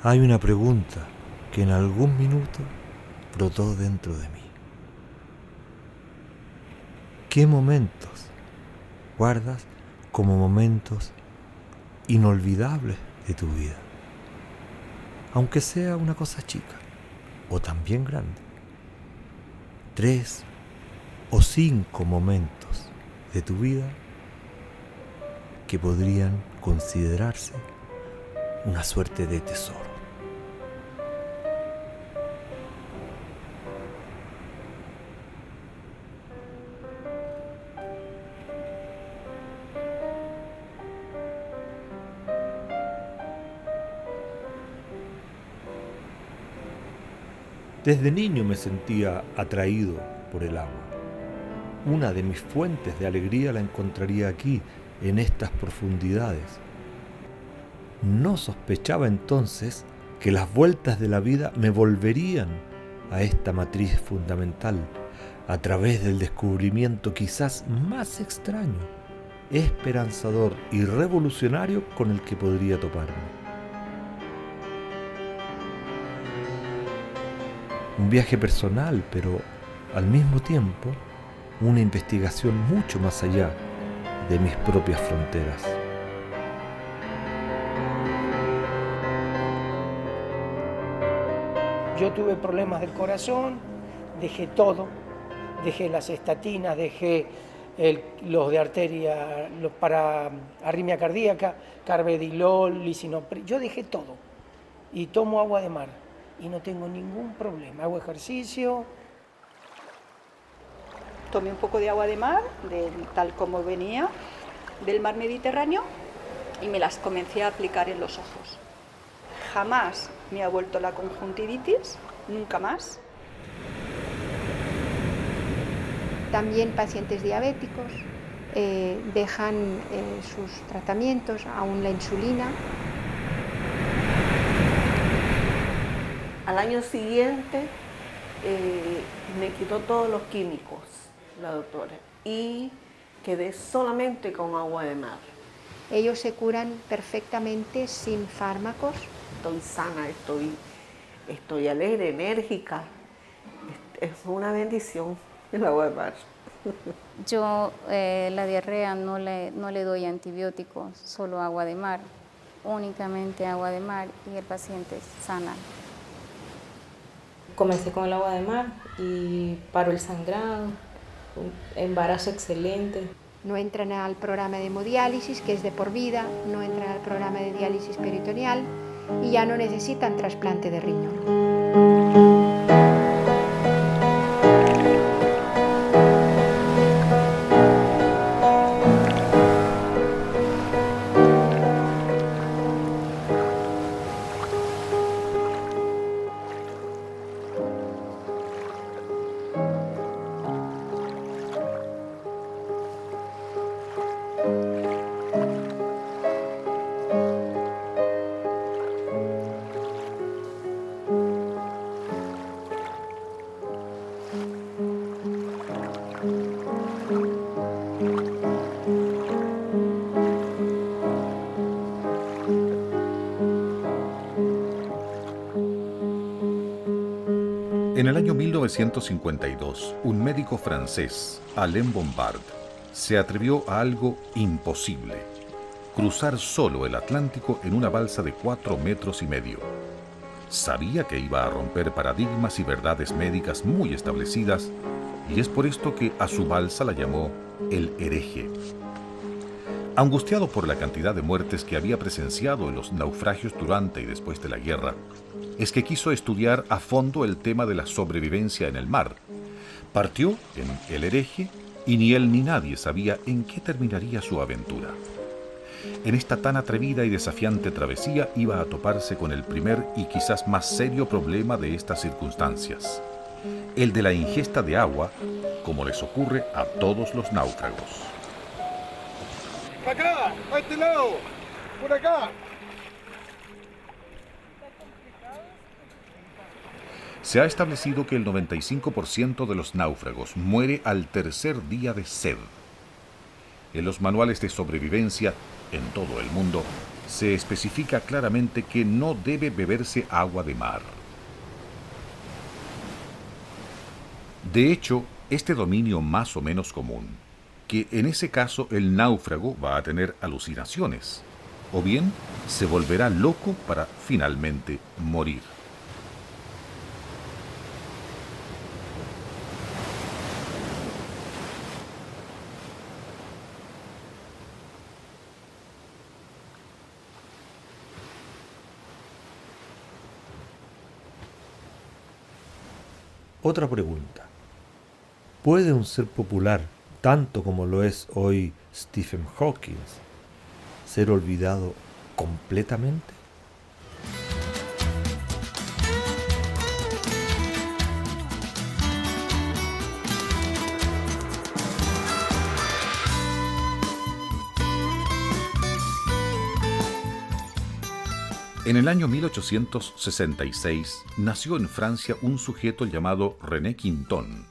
Hay una pregunta que en algún minuto brotó dentro de mí. ¿Qué momentos guardas como momentos inolvidables de tu vida? Aunque sea una cosa chica o también grande. 3 o 5 momentos de tu vida que podrían considerarse una suerte de tesoro. Desde niño me sentía atraído por el agua. Una de mis fuentes de alegría la encontraría aquí, en estas profundidades. No sospechaba entonces que las vueltas de la vida me volverían a esta matriz fundamental a través del descubrimiento quizás más extraño, esperanzador y revolucionario con el que podría toparme. Un viaje personal, pero al mismo tiempo una investigación mucho más allá de mis propias fronteras. Yo tuve problemas del corazón, dejé todo, dejé las estatinas, dejé los de arteria, los para arritmia cardíaca, carvedilol, lisinopril, yo dejé todo y tomo agua de mar y no tengo ningún problema, hago ejercicio. Tomé un poco de agua de mar, tal como venía del mar Mediterráneo, y me las comencé a aplicar en los ojos. Jamás me ha vuelto la conjuntivitis, nunca más. También pacientes diabéticos dejan sus tratamientos, aún la insulina. Al año siguiente me quitó todos los químicos la doctora y quedé solamente con agua de mar. Ellos se curan perfectamente sin fármacos. Estoy sana, estoy alegre, enérgica. Es una bendición el agua de mar. Yo la diarrea no le doy antibióticos, solo agua de mar, únicamente agua de mar y el paciente sana. Comencé con el agua de mar y paró el sangrado, embarazo excelente. No entran al programa de hemodiálisis, que es de por vida, no entran al programa de diálisis peritoneal y ya no necesitan trasplante de riñón. En el año 1952, un médico francés, Alain Bombard, se atrevió a algo imposible: cruzar solo el Atlántico en una balsa de 4,5 metros. Sabía que iba a romper paradigmas y verdades médicas muy establecidas, y es por esto que a su balsa la llamó el hereje. Angustiado por la cantidad de muertes que había presenciado en los naufragios durante y después de la guerra, es que quiso estudiar a fondo el tema de la sobrevivencia en el mar. Partió en el hereje y ni él ni nadie sabía en qué terminaría su aventura. En esta tan atrevida y desafiante travesía iba a toparse con el primer y quizás más serio problema de estas circunstancias: el de la ingesta de agua, como les ocurre a todos los náufragos. ¡Acá! ¡A este lado! ¡Por acá! Se ha establecido que el 95% de los náufragos muere al tercer día de sed. En los manuales de sobrevivencia en todo el mundo se especifica claramente que no debe beberse agua de mar. De hecho, este dominio más o menos común, que en ese caso el náufrago va a tener alucinaciones, o bien se volverá loco para finalmente morir. Otra pregunta. ¿Puede un ser popular, tanto como lo es hoy Stephen Hawking, ser olvidado completamente? En el año 1866 nació en Francia un sujeto llamado René Quinton,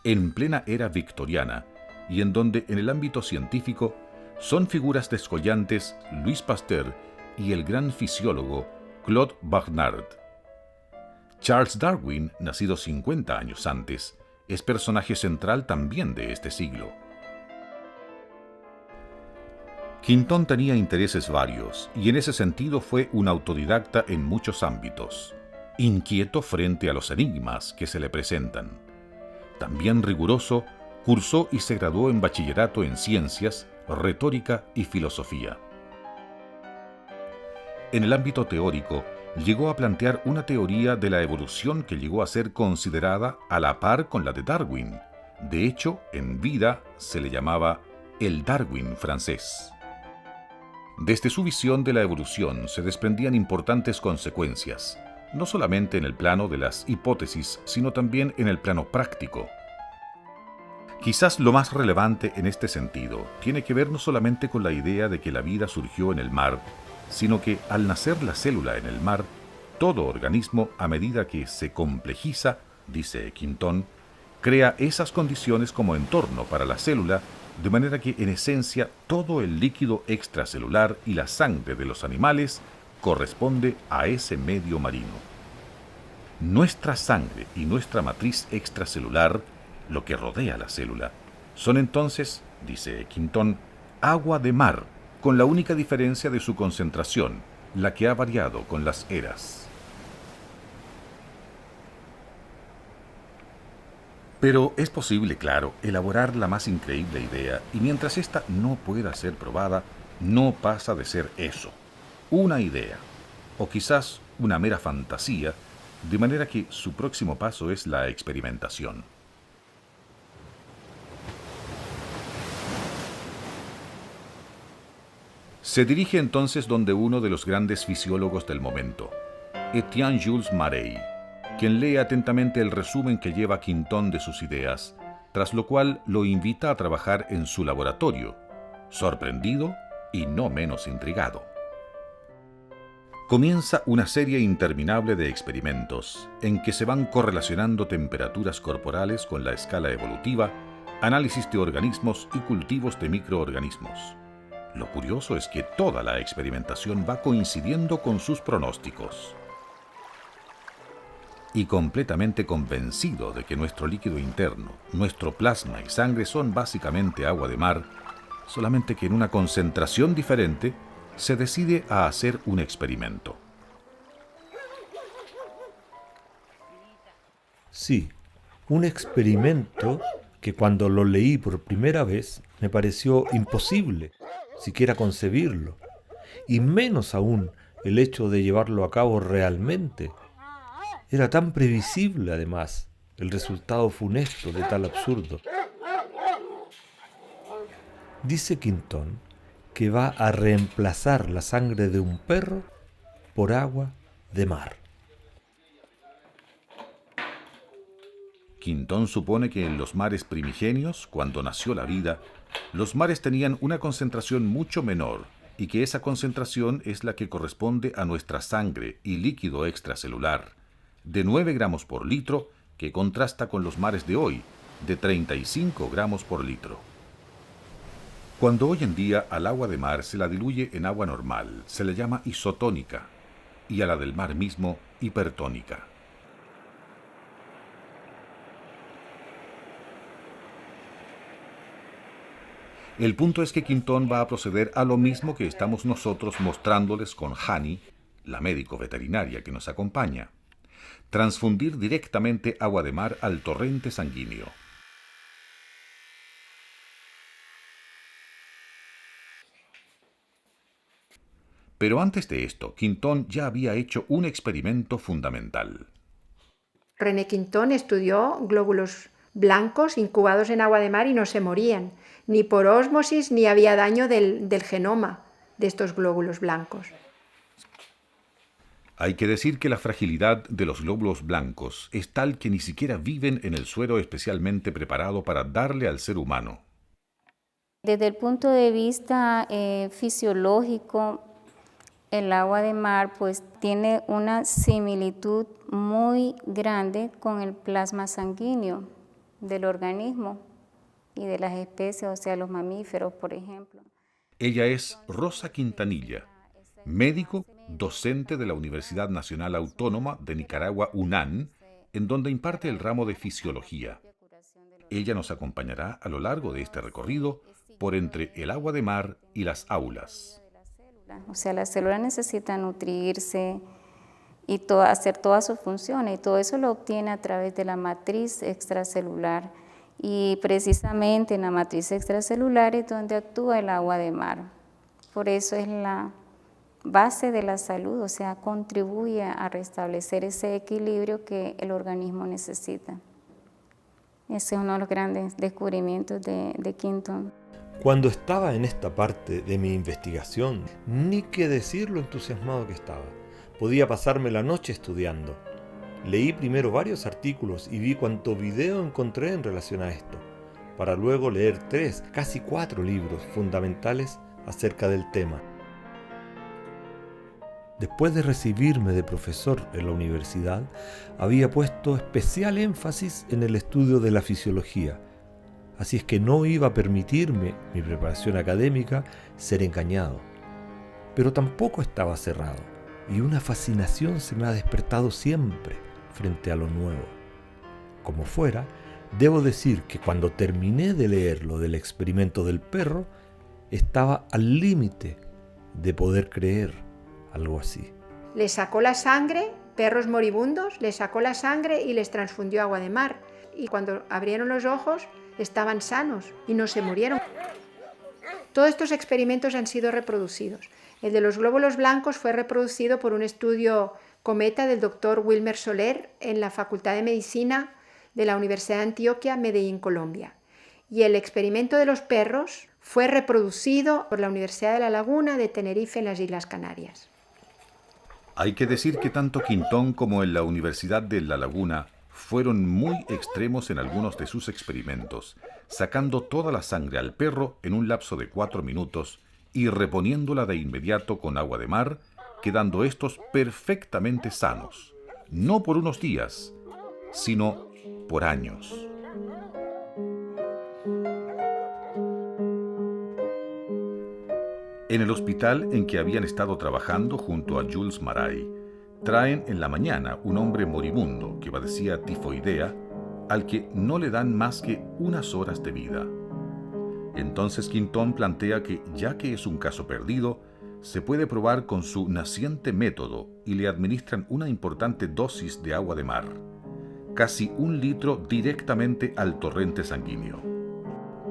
en plena era victoriana, y en donde en el ámbito científico son figuras descollantes Louis Pasteur y el gran fisiólogo Claude Bernard. Charles Darwin, nacido 50 años antes, es personaje central también de este siglo. Quinton tenía intereses varios y en ese sentido fue un autodidacta en muchos ámbitos, inquieto frente a los enigmas que se le presentan. También riguroso, cursó y se graduó en bachillerato en ciencias, retórica y filosofía. En el ámbito teórico, llegó a plantear una teoría de la evolución que llegó a ser considerada a la par con la de Darwin. De hecho, en vida se le llamaba el Darwin francés. Desde su visión de la evolución se desprendían importantes consecuencias, no solamente en el plano de las hipótesis, sino también en el plano práctico. Quizás lo más relevante en este sentido tiene que ver no solamente con la idea de que la vida surgió en el mar, sino que al nacer la célula en el mar, todo organismo, a medida que se complejiza, dice Quinton, crea esas condiciones como entorno para la célula, de manera que en esencia todo el líquido extracelular y la sangre de los animales corresponde a ese medio marino. Nuestra sangre y nuestra matriz extracelular, lo que rodea la célula, son entonces, dice Quinton, agua de mar, con la única diferencia de su concentración, la que ha variado con las eras. Pero es posible, claro, elaborar la más increíble idea, y mientras ésta no pueda ser probada, no pasa de ser eso, una idea, o quizás una mera fantasía, de manera que su próximo paso es la experimentación. Se dirige entonces donde uno de los grandes fisiólogos del momento, Étienne Jules Marey, quien lee atentamente el resumen que lleva Quinton de sus ideas, tras lo cual lo invita a trabajar en su laboratorio, sorprendido y no menos intrigado. Comienza una serie interminable de experimentos en que se van correlacionando temperaturas corporales con la escala evolutiva, análisis de organismos y cultivos de microorganismos. Lo curioso es que toda la experimentación va coincidiendo con sus pronósticos. Y completamente convencido de que nuestro líquido interno, nuestro plasma y sangre son básicamente agua de mar, solamente que en una concentración diferente, se decide a hacer un experimento. Sí, un experimento que cuando lo leí por primera vez me pareció imposible siquiera concebirlo, y menos aún el hecho de llevarlo a cabo realmente. Era tan previsible, además, el resultado funesto de tal absurdo. Dice Quinton que va a reemplazar la sangre de un perro por agua de mar. Quinton supone que en los mares primigenios, cuando nació la vida, los mares tenían una concentración mucho menor y que esa concentración es la que corresponde a nuestra sangre y líquido extracelular, de 9 gramos por litro, que contrasta con los mares de hoy, de 35 gramos por litro. Cuando hoy en día al agua de mar se la diluye en agua normal, se le llama isotónica, y a la del mar mismo, hipertónica. El punto es que Quintón va a proceder a lo mismo que estamos nosotros mostrándoles con Hani, la médico veterinaria que nos acompaña. Transfundir directamente agua de mar al torrente sanguíneo. Pero antes de esto, Quintón ya había hecho un experimento fundamental. René Quintón estudió glóbulos blancos incubados en agua de mar y no se morían, ni por ósmosis ni había daño del genoma de estos glóbulos blancos. Hay que decir que la fragilidad de los glóbulos blancos es tal que ni siquiera viven en el suero especialmente preparado para darle al ser humano. Desde el punto de vista fisiológico, el agua de mar pues tiene una similitud muy grande con el plasma sanguíneo del organismo y de las especies, o sea, los mamíferos, por ejemplo. Ella es Rosa Quintanilla, médico, docente de la Universidad Nacional Autónoma de Nicaragua, UNAN, en donde imparte el ramo de fisiología. Ella nos acompañará a lo largo de este recorrido por entre el agua de mar y las aulas. O sea, la célula necesita nutrirse y hacer todas sus funciones, y todo eso lo obtiene a través de la matriz extracelular. Y precisamente en la matriz extracelular es donde actúa el agua de mar. Por eso es la base de la salud, o sea, contribuye a restablecer ese equilibrio que el organismo necesita. Ese es uno de los grandes descubrimientos de Quintón. Cuando estaba en esta parte de mi investigación, ni qué decir lo entusiasmado que estaba. Podía pasarme la noche estudiando. Leí primero varios artículos y vi cuánto video encontré en relación a esto, para luego leer 3, casi 4 libros fundamentales acerca del tema. Después de recibirme de profesor en la universidad, había puesto especial énfasis en el estudio de la fisiología. Así es que no iba a permitirme, mi preparación académica, ser engañado. Pero tampoco estaba cerrado, y una fascinación se me ha despertado siempre frente a lo nuevo. Como fuera, debo decir que cuando terminé de leer lo del experimento del perro, estaba al límite de poder creer algo así. Le sacó la sangre, perros moribundos, le sacó la sangre y les transfundió agua de mar. Y cuando abrieron los ojos, estaban sanos y no se murieron. Todos estos experimentos han sido reproducidos. El de los glóbulos blancos fue reproducido por un estudio cometa del doctor Wilmer Soler en la Facultad de Medicina de la Universidad de Antioquia, Medellín, Colombia. Y el experimento de los perros fue reproducido por la Universidad de La Laguna de Tenerife en las Islas Canarias. Hay que decir que tanto Quintón como en la Universidad de La Laguna fueron muy extremos en algunos de sus experimentos, sacando toda la sangre al perro en un lapso de 4 minutos y reponiéndola de inmediato con agua de mar, quedando estos perfectamente sanos, no por unos días, sino por años. En el hospital en que habían estado trabajando junto a Jules Maray, traen en la mañana un hombre moribundo que padecía tifoidea, al que no le dan más que unas horas de vida. Entonces Quintón plantea que, ya que es un caso perdido, se puede probar con su naciente método y le administran una importante dosis de agua de mar, casi 1 litro directamente al torrente sanguíneo.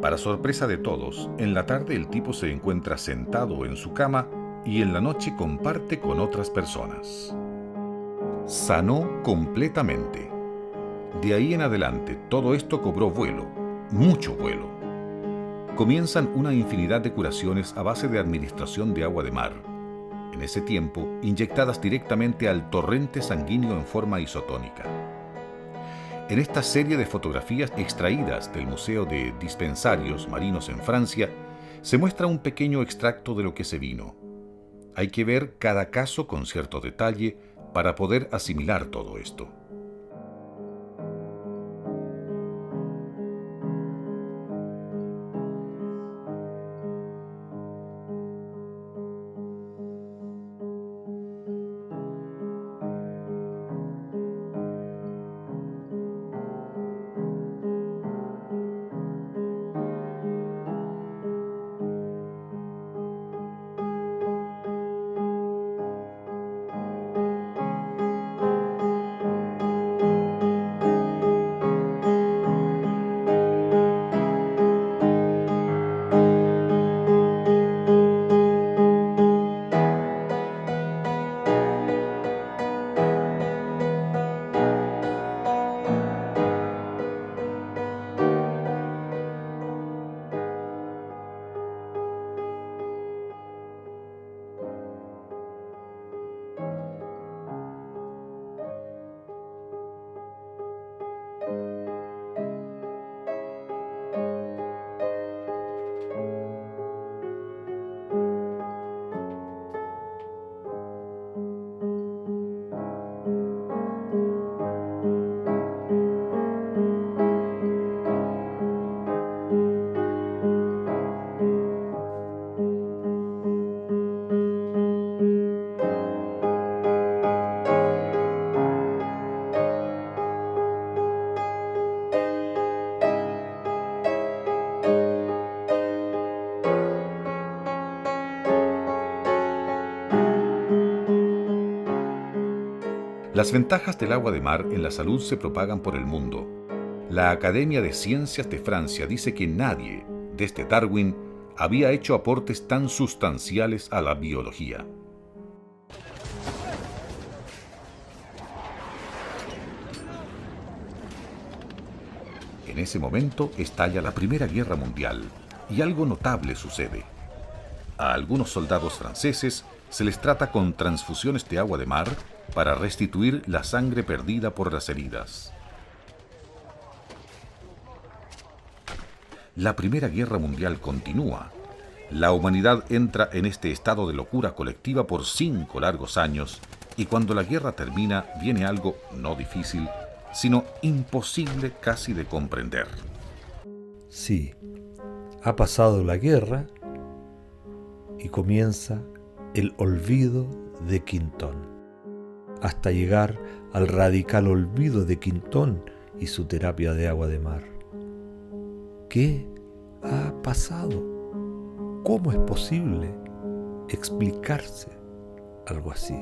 Para sorpresa de todos, en la tarde el tipo se encuentra sentado en su cama y en la noche comparte con otras personas. Sanó completamente. De ahí en adelante, todo esto cobró vuelo, mucho vuelo. Comienzan una infinidad de curaciones a base de administración de agua de mar, en ese tiempo inyectadas directamente al torrente sanguíneo en forma isotónica. En esta serie de fotografías extraídas del Museo de Dispensarios Marinos en Francia, se muestra un pequeño extracto de lo que se vino. Hay que ver cada caso con cierto detalle para poder asimilar todo esto. Las ventajas del agua de mar en la salud se propagan por el mundo. La Academia de Ciencias de Francia dice que nadie, desde Darwin, había hecho aportes tan sustanciales a la biología. En ese momento estalla la Primera Guerra Mundial y algo notable sucede. A algunos soldados franceses se les trata con transfusiones de agua de mar para restituir la sangre perdida por las heridas. La Primera Guerra Mundial continúa. La humanidad entra en este estado de locura colectiva por 5 largos años y cuando la guerra termina viene algo no difícil, sino imposible casi de comprender. Sí, ha pasado la guerra y comienza el olvido de Quintón, hasta llegar al radical olvido de Quintón y su terapia de agua de mar. ¿Qué ha pasado? ¿Cómo es posible explicarse algo así?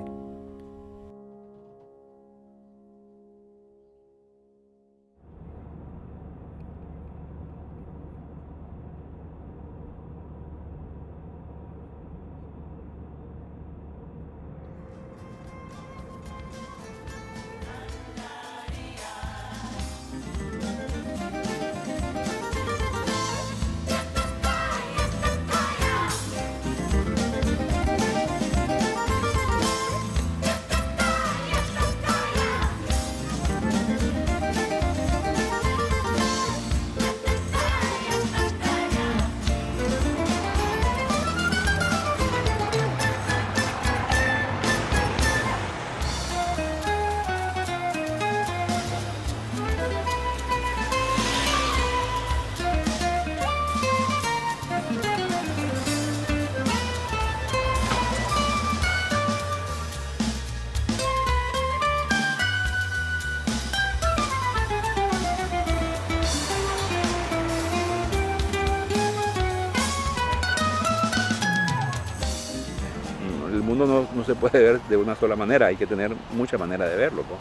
El mundo no se puede ver de una sola manera, hay que tener mucha manera de verlo, ¿no?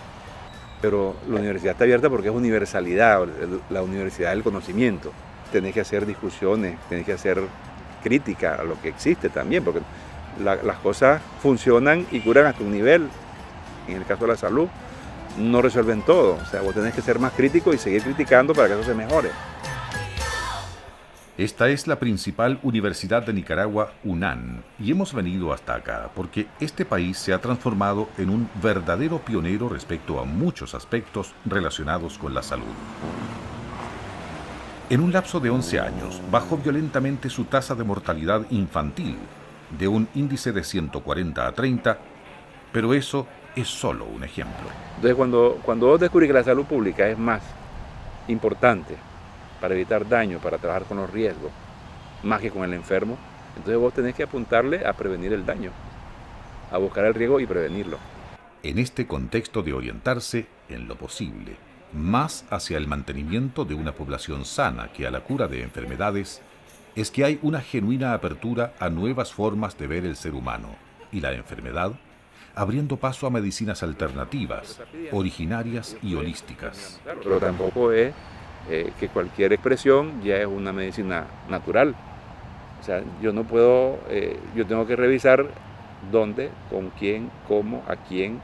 Pero la universidad está abierta porque es universalidad, la universidad del conocimiento. Tenés que hacer discusiones, tenés que hacer crítica a lo que existe también, porque las cosas funcionan y curan hasta un nivel. En el caso de la salud, no resuelven todo. O sea, vos tenés que ser más crítico y seguir criticando para que eso se mejore. Esta es la principal universidad de Nicaragua, UNAN, y hemos venido hasta acá porque este país se ha transformado en un verdadero pionero respecto a muchos aspectos relacionados con la salud. En un lapso de 11 años, bajó violentamente su tasa de mortalidad infantil, de un índice de 140 a 30, pero eso es solo un ejemplo. Entonces, cuando vos descubrís que la salud pública es más importante para evitar daño, para trabajar con los riesgos, más que con el enfermo, entonces vos tenés que apuntarle a prevenir el daño, a buscar el riesgo y prevenirlo. En este contexto de orientarse, en lo posible, más hacia el mantenimiento de una población sana que a la cura de enfermedades, es que hay una genuina apertura a nuevas formas de ver el ser humano y la enfermedad, abriendo paso a medicinas alternativas, originarias y holísticas. Pero tampoco es que cualquier expresión ya es una medicina natural. O sea, yo no puedo, yo tengo que revisar dónde, con quién, cómo, a quién,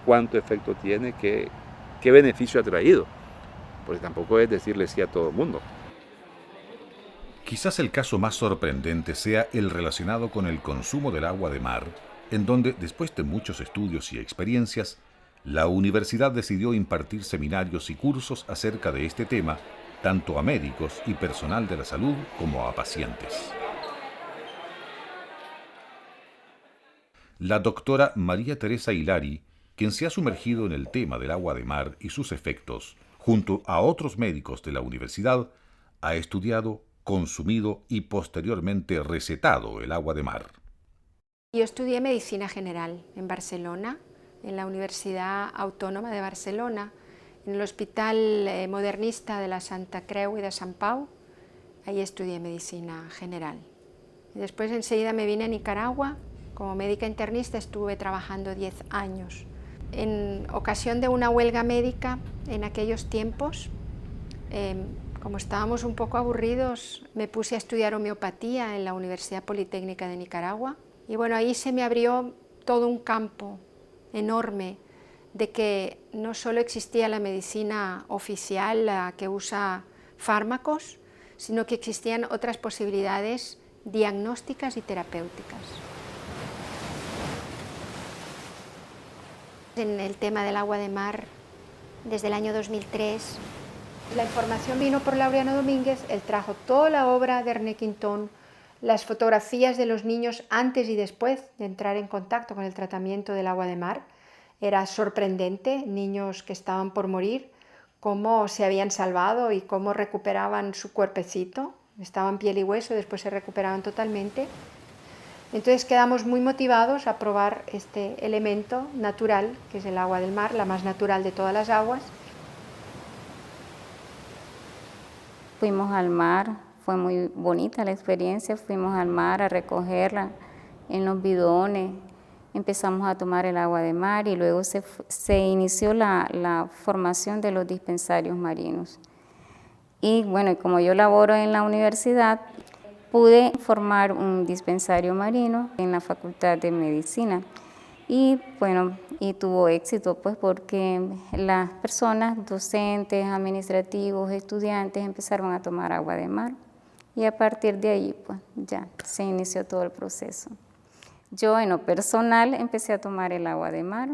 cuánto efecto tiene, qué beneficio ha traído. Porque tampoco es decirle sí a todo el mundo. Quizás el caso más sorprendente sea el relacionado con el consumo del agua de mar, en donde, después de muchos estudios y experiencias, la universidad decidió impartir seminarios y cursos acerca de este tema, tanto a médicos y personal de la salud como a pacientes. La doctora María Teresa Hilari, quien se ha sumergido en el tema del agua de mar y sus efectos, junto a otros médicos de la universidad, ha estudiado, consumido y posteriormente recetado el agua de mar. Yo estudié medicina general en Barcelona, en la Universidad Autónoma de Barcelona, en el Hospital Modernista de la Santa Creu y de Sant Pau. Ahí estudié medicina general. Y después enseguida me vine a Nicaragua. Como médica internista estuve trabajando 10 años. En ocasión de una huelga médica en aquellos tiempos, como estábamos un poco aburridos, me puse a estudiar homeopatía en la Universidad Politécnica de Nicaragua. Y bueno, ahí se me abrió todo un campo enorme de que no solo existía la medicina oficial, la que usa fármacos, sino que existían otras posibilidades diagnósticas y terapéuticas. En el tema del agua de mar, desde el año 2003, la información vino por Laureano Domínguez. Él trajo toda la obra de René Quintón, las fotografías de los niños antes y después de entrar en contacto con el tratamiento del agua de mar. Era sorprendente, niños que estaban por morir, cómo se habían salvado y cómo recuperaban su cuerpecito. Estaban piel y hueso, después se recuperaban totalmente. Entonces quedamos muy motivados a probar este elemento natural, que es el agua del mar, la más natural de todas las aguas. Fuimos al mar, fue muy bonita la experiencia, fuimos al mar a recogerla en los bidones, empezamos a tomar el agua de mar y luego se inició la formación de los dispensarios marinos. Y bueno, como yo laboro en la universidad, pude formar un dispensario marino en la Facultad de Medicina. Y bueno, y tuvo éxito pues porque las personas, docentes, administrativos, estudiantes empezaron a tomar agua de mar y a partir de ahí pues ya se inició todo el proceso. Yo en lo personal empecé a tomar el agua de mar.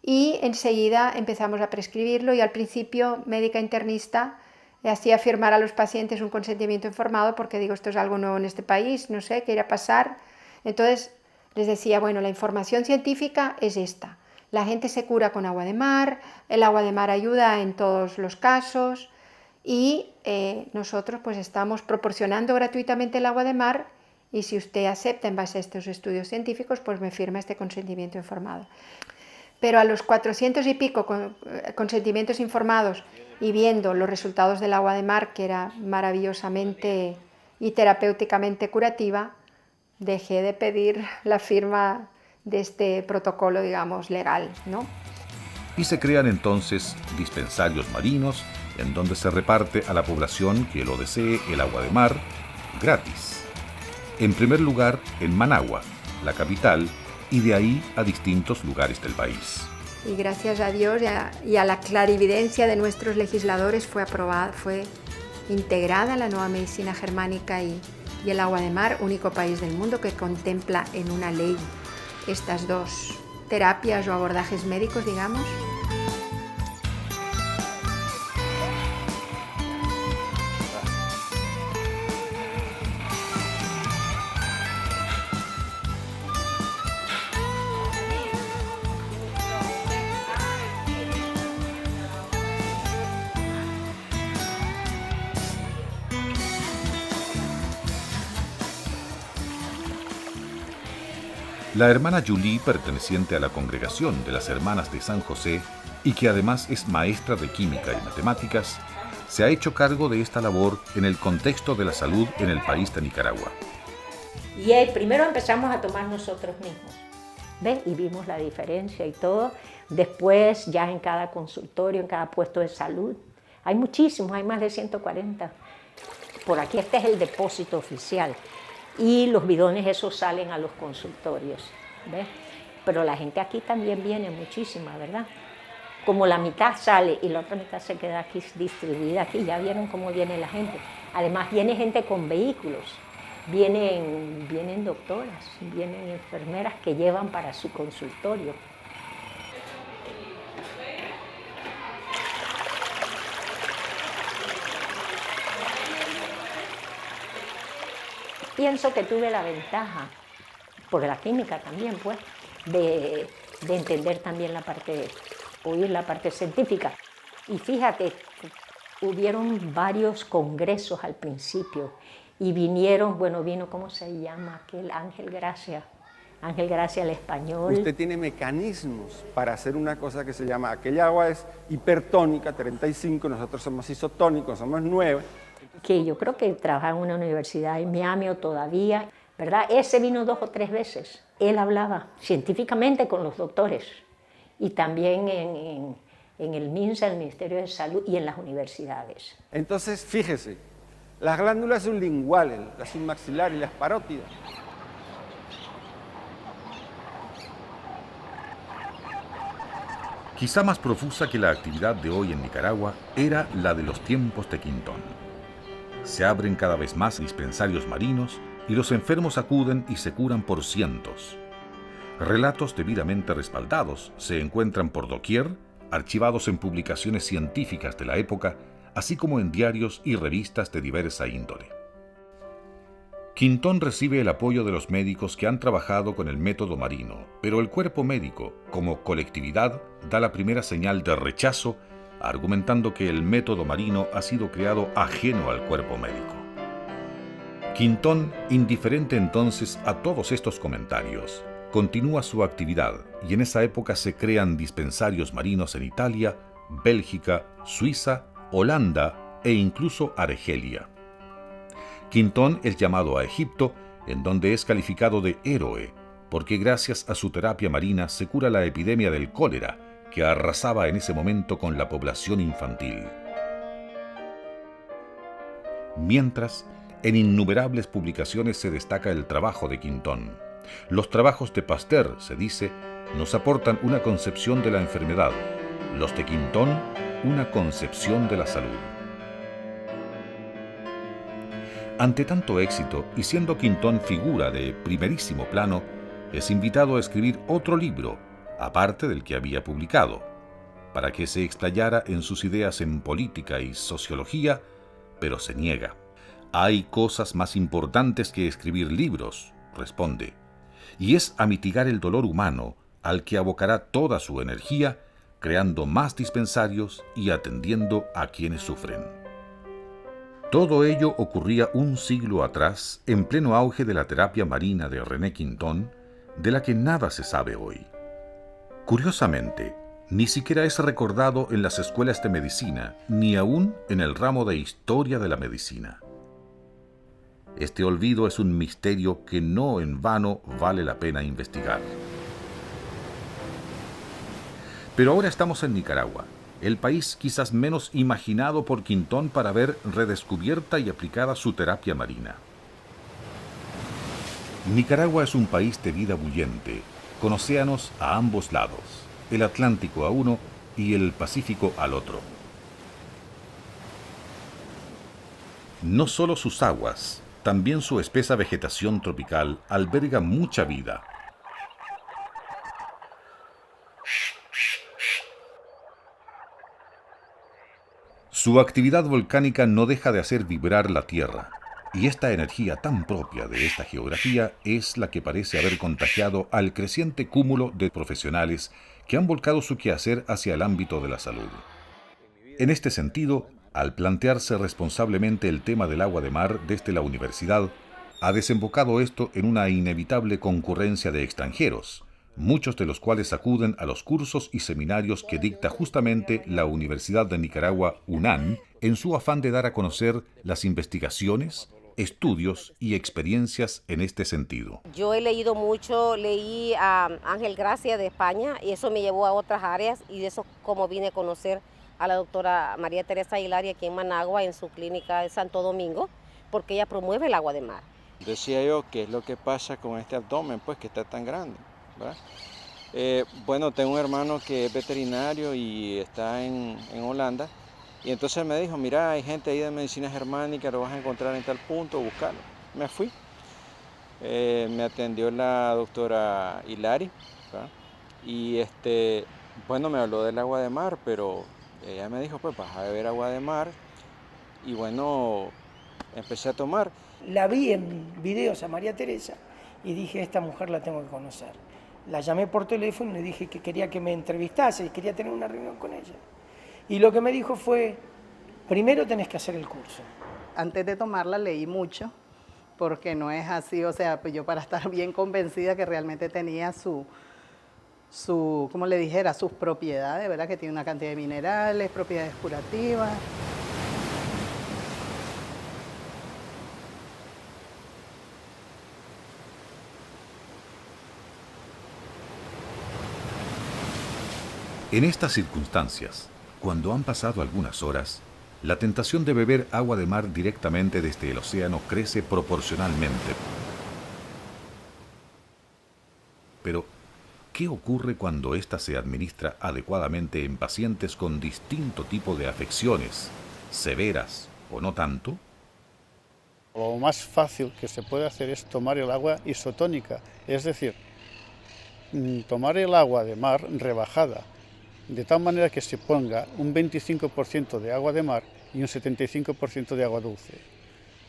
Y enseguida empezamos a prescribirlo y al principio médica internista hacía firmar a los pacientes un consentimiento informado porque digo, esto es algo nuevo en este país, no sé qué irá a pasar. Entonces les decía, bueno, la información científica es esta. La gente se cura con agua de mar, el agua de mar ayuda en todos los casos y nosotros pues estamos proporcionando gratuitamente el agua de mar y si usted acepta en base a estos estudios científicos, pues me firma este consentimiento informado. Pero a los 400 y pico consentimientos informados y viendo los resultados del agua de mar, que era maravillosamente y terapéuticamente curativa, dejé de pedir la firma de este protocolo, digamos, legal, ¿no? Y se crean entonces dispensarios marinos en donde se reparte a la población que lo desee el agua de mar gratis. En primer lugar, en Managua, la capital, y de ahí a distintos lugares del país. Y gracias a Dios y a la clarividencia de nuestros legisladores fue integrada la nueva medicina germánica y el agua de mar, único país del mundo que contempla en una ley estas dos terapias o abordajes médicos, digamos. La hermana Julie, perteneciente a la congregación de las Hermanas de San José y que además es maestra de química y matemáticas, se ha hecho cargo de esta labor en el contexto de la salud en el país de Nicaragua. Y primero empezamos a tomar nosotros mismos, ¿ves? Y vimos la diferencia y todo. Después ya en cada consultorio, en cada puesto de salud, hay muchísimos, hay más de 140. Por aquí este es el depósito oficial. Y los bidones esos salen a los consultorios, ¿ves? Pero la gente aquí también viene muchísima, ¿verdad? Como la mitad sale y la otra mitad se queda aquí distribuida aquí, ya vieron cómo viene la gente. Además viene gente con vehículos, vienen doctoras, vienen enfermeras que llevan para su consultorio. Pienso que tuve la ventaja, por la química también, pues, de entender también oír la parte científica. Y fíjate, hubieron varios congresos al principio y vino, ¿cómo se llama? Aquel Ángel Gracia el español. Usted tiene mecanismos para hacer una cosa que se llama, aquella agua es hipertónica, 35, nosotros somos isotónicos, somos 9. Que yo creo que trabaja en una universidad en Miami o todavía, ¿verdad? Ese vino 2 o 3 veces. Él hablaba científicamente con los doctores y también en el MINSA, el Ministerio de Salud, y en las universidades. Entonces, fíjese, las glándulas sublinguales, la submaxilar y las parótidas. Quizá más profusa que la actividad de hoy en Nicaragua era la de los tiempos de Quintón. Se abren cada vez más dispensarios marinos y los enfermos acuden y se curan por cientos. Relatos debidamente respaldados se encuentran por doquier, archivados en publicaciones científicas de la época, así como en diarios y revistas de diversa índole. Quintón recibe el apoyo de los médicos que han trabajado con el método marino, pero el cuerpo médico, como colectividad, da la primera señal de rechazo, argumentando que el método marino ha sido creado ajeno al cuerpo médico. Quintón, indiferente entonces a todos estos comentarios, continúa su actividad y en esa época se crean dispensarios marinos en Italia, Bélgica, Suiza, Holanda e incluso Argelia. Quintón es llamado a Egipto, en donde es calificado de héroe, porque gracias a su terapia marina se cura la epidemia del cólera, que arrasaba en ese momento con la población infantil. Mientras, en innumerables publicaciones se destaca el trabajo de Quintón. Los trabajos de Pasteur, se dice, nos aportan una concepción de la enfermedad, los de Quintón, una concepción de la salud. Ante tanto éxito, y siendo Quintón figura de primerísimo plano, es invitado a escribir otro libro, aparte del que había publicado, para que se explayara en sus ideas en política y sociología, pero se niega. Hay cosas más importantes que escribir libros, responde, y es a mitigar el dolor humano al que abocará toda su energía, creando más dispensarios y atendiendo a quienes sufren. Todo ello ocurría un siglo atrás, en pleno auge de la terapia marina de René Quintón, de la que nada se sabe hoy. Curiosamente, ni siquiera es recordado en las escuelas de medicina, ni aún en el ramo de historia de la medicina. Este olvido es un misterio que no en vano vale la pena investigar. Pero ahora estamos en Nicaragua, el país quizás menos imaginado por Quintón para ver redescubierta y aplicada su terapia marina. Nicaragua es un país de vida bullente, con océanos a ambos lados, el Atlántico a uno y el Pacífico al otro. No solo sus aguas, también su espesa vegetación tropical alberga mucha vida. Su actividad volcánica no deja de hacer vibrar la tierra, y esta energía tan propia de esta geografía es la que parece haber contagiado al creciente cúmulo de profesionales que han volcado su quehacer hacia el ámbito de la salud. En este sentido, al plantearse responsablemente el tema del agua de mar desde la universidad, ha desembocado esto en una inevitable concurrencia de extranjeros, muchos de los cuales acuden a los cursos y seminarios que dicta justamente la Universidad de Nicaragua, UNAN, en su afán de dar a conocer las investigaciones, estudios y experiencias en este sentido. Yo he leído mucho, leí a Ángel Gracia de España y eso me llevó a otras áreas y de eso como vine a conocer a la doctora María Teresa Hilaria aquí en Managua, en su clínica de Santo Domingo, porque ella promueve el agua de mar. Decía yo, ¿qué es lo que pasa con este abdomen, pues, que está tan grande? Bueno, tengo un hermano que es veterinario y está en Holanda, y entonces me dijo, mira, hay gente ahí de medicina germánica, lo vas a encontrar en tal punto, buscarlo. Me fui. Me atendió la doctora Hilari, ¿verdad? Y bueno, me habló del agua de mar, pero ella me dijo, pues vas a beber agua de mar, y bueno, empecé a tomar. La vi en videos a María Teresa y dije, esta mujer la tengo que conocer. La llamé por teléfono y le dije que quería que me entrevistase y quería tener una reunión con ella. Y lo que me dijo fue, primero tenés que hacer el curso. Antes de tomarla leí mucho, porque no es así, o sea, pues yo para estar bien convencida que realmente tenía como le dijera, sus propiedades, ¿verdad? Que tiene una cantidad de minerales, propiedades curativas. En estas circunstancias, cuando han pasado algunas horas, la tentación de beber agua de mar directamente desde el océano crece proporcionalmente. Pero, ¿qué ocurre cuando ésta se administra adecuadamente en pacientes con distinto tipo de afecciones, severas o no tanto? Lo más fácil que se puede hacer es tomar el agua isotónica, es decir, tomar el agua de mar rebajada, de tal manera que se ponga un 25% de agua de mar y un 75% de agua dulce.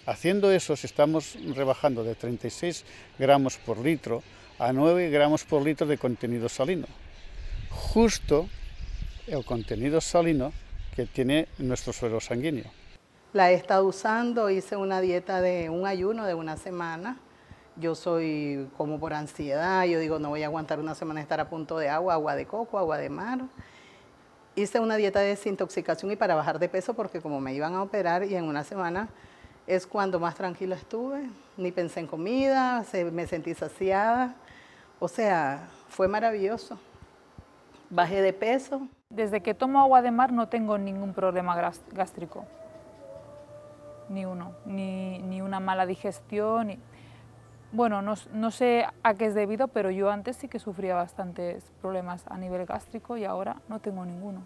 Haciendo eso, estamos rebajando de 36 gramos por litro a 9 gramos por litro de contenido salino. Justo el contenido salino que tiene nuestro suero sanguíneo. La he estado usando, hice una dieta de un ayuno de una semana. Yo soy como por ansiedad, yo digo no voy a aguantar una semana estar a punto de agua, agua de coco, agua de mar. Hice una dieta de desintoxicación y para bajar de peso porque como me iban a operar y en una semana es cuando más tranquila estuve, ni pensé en comida, me sentí saciada, o sea, fue maravilloso. Bajé de peso. Desde que tomo agua de mar no tengo ningún problema gástrico, ni uno, ni una mala digestión. Bueno, no sé a qué es debido, pero yo antes sí que sufría bastantes problemas a nivel gástrico y ahora no tengo ninguno.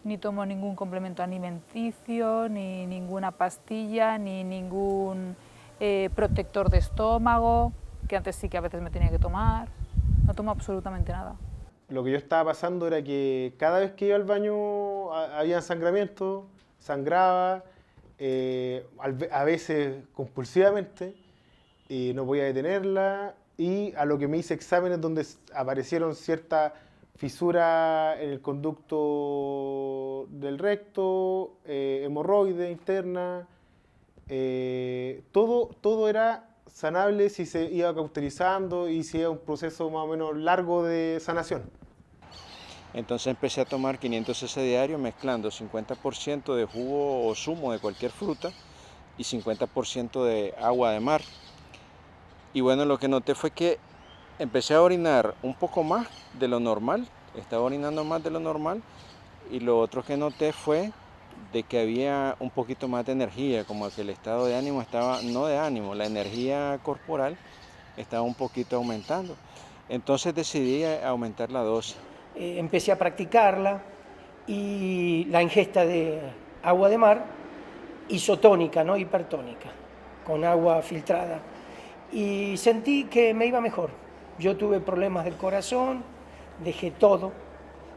Ni tomo ningún complemento alimenticio, ni ninguna pastilla, ni ningún protector de estómago, que antes sí que a veces me tenía que tomar. No tomo absolutamente nada. Lo que yo estaba pasando era que cada vez que iba al baño había sangramiento, sangraba, a veces compulsivamente, no podía detenerla, y a lo que me hice exámenes donde aparecieron ciertas fisuras en el conducto del recto, hemorroide interna, todo era sanable si se iba cauterizando y si era un proceso más o menos largo de sanación. Entonces empecé a tomar 500 cc diario mezclando 50% de jugo o zumo de cualquier fruta y 50% de agua de mar. Y bueno, lo que noté fue que empecé a orinar un poco más de lo normal, estaba orinando más de lo normal, y lo otro que noté fue de que había un poquito más de energía, como que el estado de ánimo estaba, no de ánimo, la energía corporal estaba un poquito aumentando. Entonces decidí aumentar la dosis. Empecé a practicarla y la ingesta de agua de mar isotónica, no hipertónica, con agua filtrada. Y sentí que me iba mejor. Yo tuve problemas del corazón, dejé todo,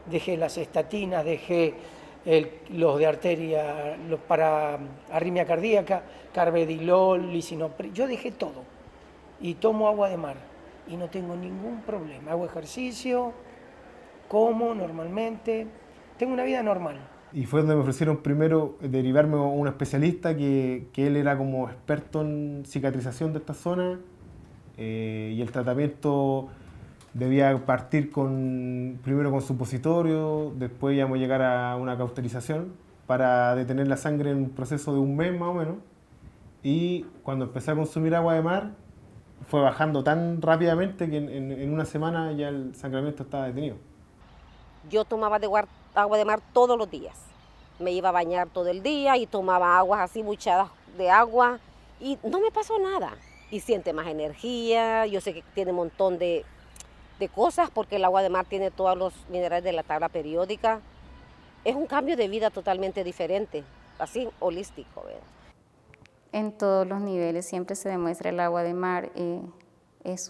dejé las estatinas, dejé los de arteria, los para arritmia cardíaca, carvedilol, lisinopril, yo dejé todo y tomo agua de mar y no tengo ningún problema. Hago ejercicio, como normalmente, tengo una vida normal. Y fue donde me ofrecieron primero derivarme a un especialista que él era como experto en cicatrización de esta zona, y el tratamiento debía partir primero con supositorio, después íbamos a llegar a una cauterización para detener la sangre en un proceso de un mes más o menos. Y cuando empecé a consumir agua de mar, fue bajando tan rápidamente que en una semana ya el sangramiento estaba detenido. Yo tomaba agua de mar todos los días. Me iba a bañar todo el día y tomaba aguas así buchadas de agua y no me pasó nada. Y siente más energía, yo sé que tiene un montón de cosas porque el agua de mar tiene todos los minerales de la tabla periódica. Es un cambio de vida totalmente diferente, así holístico, ¿verdad? En todos los niveles siempre se demuestra el agua de mar es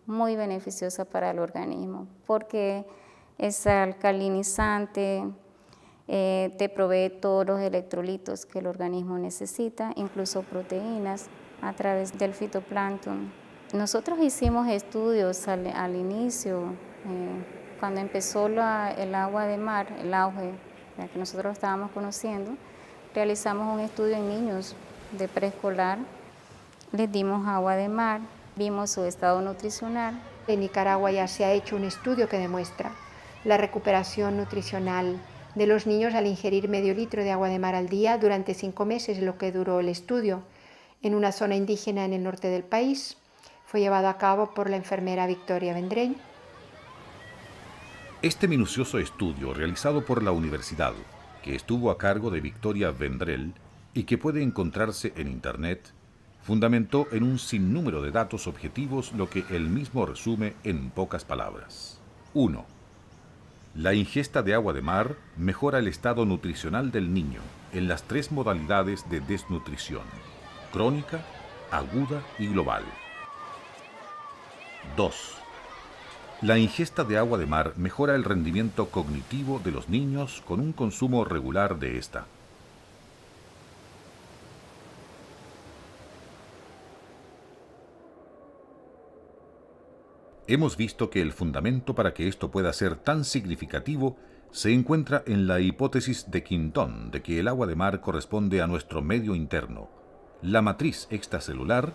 muy beneficiosa para el organismo porque es alcalinizante, te provee todos los electrolitos que el organismo necesita, incluso proteínas a través del fitoplancton. Nosotros hicimos estudios al inicio, cuando empezó el agua de mar, el auge que nosotros estábamos conociendo, realizamos un estudio en niños de preescolar, les dimos agua de mar, vimos su estado nutricional. En Nicaragua ya se ha hecho un estudio que demuestra la recuperación nutricional de los niños al ingerir medio litro de agua de mar al día durante 5 meses, lo que duró el estudio, en una zona indígena en el norte del país. Fue llevado a cabo por la enfermera Victoria Vendrell. Este minucioso estudio realizado por la universidad, que estuvo a cargo de Victoria Vendrell y que puede encontrarse en Internet, fundamentó en un sinnúmero de datos objetivos lo que él mismo resume en pocas palabras. 1. La ingesta de agua de mar mejora el estado nutricional del niño en las 3 modalidades de desnutrición: crónica, aguda y global. 2. La ingesta de agua de mar mejora el rendimiento cognitivo de los niños con un consumo regular de esta. Hemos visto que el fundamento para que esto pueda ser tan significativo se encuentra en la hipótesis de Quintón de que el agua de mar corresponde a nuestro medio interno, la matriz extracelular,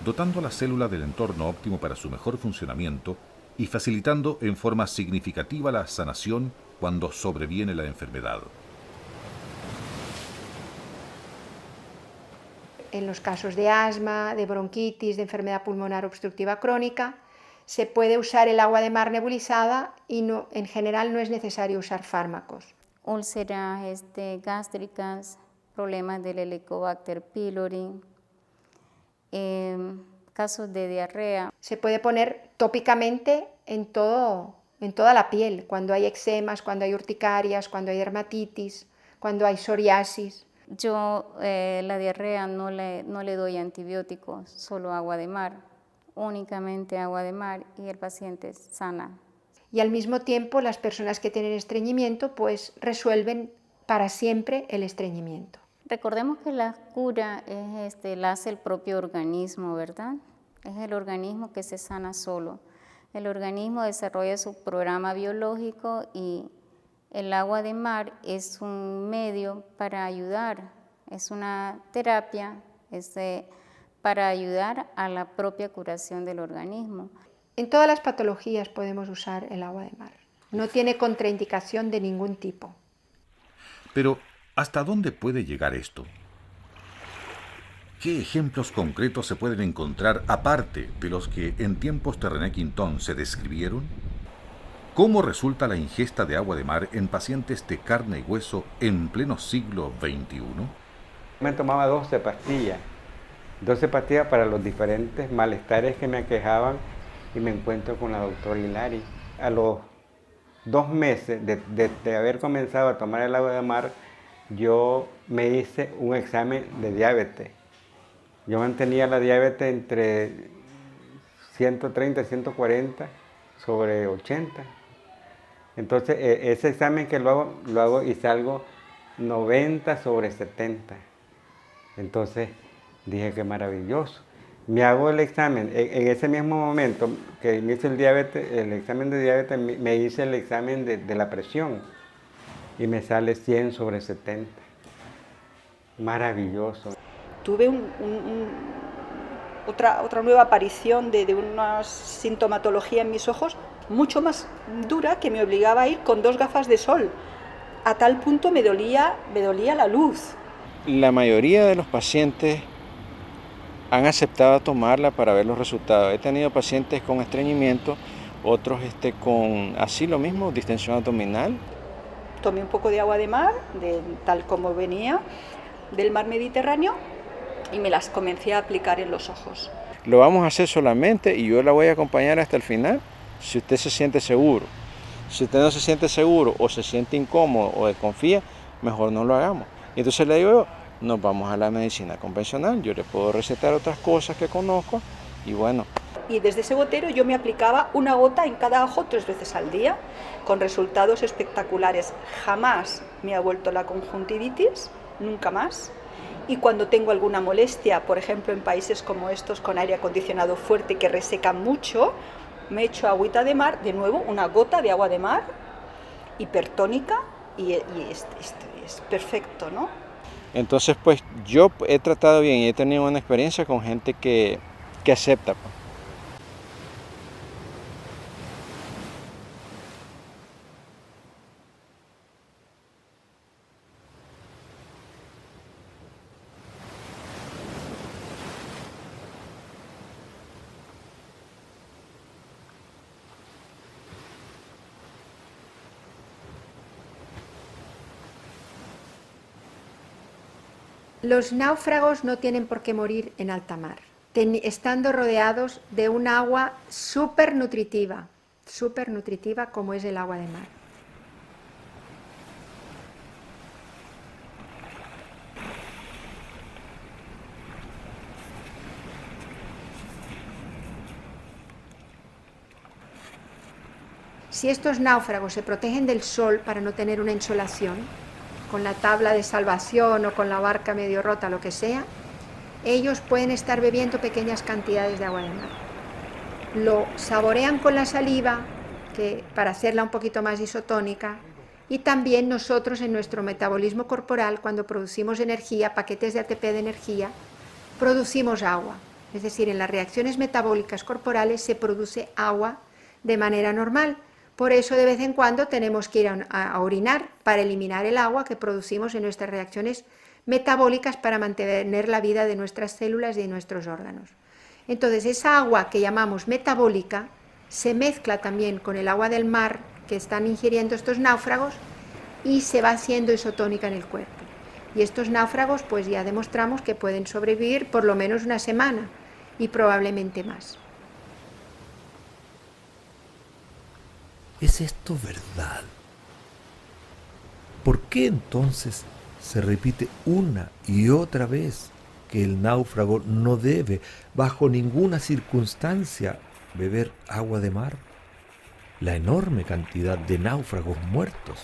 dotando a la célula del entorno óptimo para su mejor funcionamiento y facilitando en forma significativa la sanación cuando sobreviene la enfermedad. En los casos de asma, de bronquitis, de enfermedad pulmonar obstructiva crónica, se puede usar el agua de mar nebulizada y en general no es necesario usar fármacos. Úlceras gástricas, problemas del Helicobacter pylori, casos de diarrea. Se puede poner tópicamente en toda la piel, cuando hay eczemas, cuando hay urticarias, cuando hay dermatitis, cuando hay psoriasis. Yo la diarrea no le doy antibióticos, solo agua de mar. Únicamente agua de mar y el paciente sana. Y al mismo tiempo las personas que tienen estreñimiento pues resuelven para siempre el estreñimiento. Recordemos que la cura la hace el propio organismo, ¿verdad? Es el organismo que se sana solo. El organismo desarrolla su programa biológico y el agua de mar es un medio para ayudar, es una terapia, para ayudar a la propia curación del organismo. En todas las patologías podemos usar el agua de mar. No tiene contraindicación de ningún tipo. Pero, ¿hasta dónde puede llegar esto? ¿Qué ejemplos concretos se pueden encontrar aparte de los que en tiempos de René Quintón se describieron? ¿Cómo resulta la ingesta de agua de mar en pacientes de carne y hueso en pleno siglo XXI? Me tomaba 12 pastillas para los diferentes malestares que me aquejaban y me encuentro con la doctora Hilari. A los 2 meses de haber comenzado a tomar el agua de mar, yo me hice un examen de diabetes. Yo mantenía la diabetes entre 130 y 140 sobre 80. Entonces, ese examen que lo hago y salgo 90 sobre 70. Entonces, dije que maravilloso. Me hago el examen, en ese mismo momento que me hice el examen de diabetes, me hice el examen de la presión y me sale 100 sobre 70. Maravilloso. Tuve otra nueva aparición de una sintomatología en mis ojos mucho más dura que me obligaba a ir con 2 gafas de sol. A tal punto me dolía la luz. La mayoría de los pacientes han aceptado tomarla para ver los resultados. He tenido pacientes con estreñimiento, otros con así lo mismo, distensión abdominal. Tomé un poco de agua de mar, tal como venía, del mar Mediterráneo, y me las comencé a aplicar en los ojos. Lo vamos a hacer solamente y yo la voy a acompañar hasta el final, si usted se siente seguro. Si usted no se siente seguro o se siente incómodo o desconfía, mejor no lo hagamos. Y entonces le digo yo, nos vamos a la medicina convencional, yo le puedo recetar otras cosas que conozco y bueno. Y desde ese gotero yo me aplicaba 1 gota en cada ojo 3 veces al día, con resultados espectaculares. Jamás me ha vuelto la conjuntivitis, nunca más. Y cuando tengo alguna molestia, por ejemplo en países como estos con aire acondicionado fuerte que resecan mucho, me echo agüita de mar, de nuevo 1 gota de agua de mar, hipertónica, y es perfecto, ¿no? Entonces pues yo he tratado bien y he tenido una experiencia con gente que acepta. Los náufragos no tienen por qué morir en alta mar, estando rodeados de un agua súper nutritiva como es el agua de mar. Si estos náufragos se protegen del sol para no tener una insolación, con la tabla de salvación o con la barca medio rota, lo que sea, ellos pueden estar bebiendo pequeñas cantidades de agua de mar. Lo saborean con la saliva para hacerla un poquito más isotónica, y también nosotros en nuestro metabolismo corporal, cuando producimos energía, paquetes de ATP de energía, producimos agua. Es decir, en las reacciones metabólicas corporales se produce agua de manera normal. Por eso de vez en cuando tenemos que ir a orinar para eliminar el agua que producimos en nuestras reacciones metabólicas para mantener la vida de nuestras células y de nuestros órganos. Entonces esa agua que llamamos metabólica se mezcla también con el agua del mar que están ingiriendo estos náufragos y se va haciendo isotónica en el cuerpo. Y estos náufragos pues ya demostramos que pueden sobrevivir por lo menos una semana y probablemente más. ¿Es esto verdad? ¿Por qué entonces se repite una y otra vez que el náufrago no debe, bajo ninguna circunstancia, beber agua de mar? La enorme cantidad de náufragos muertos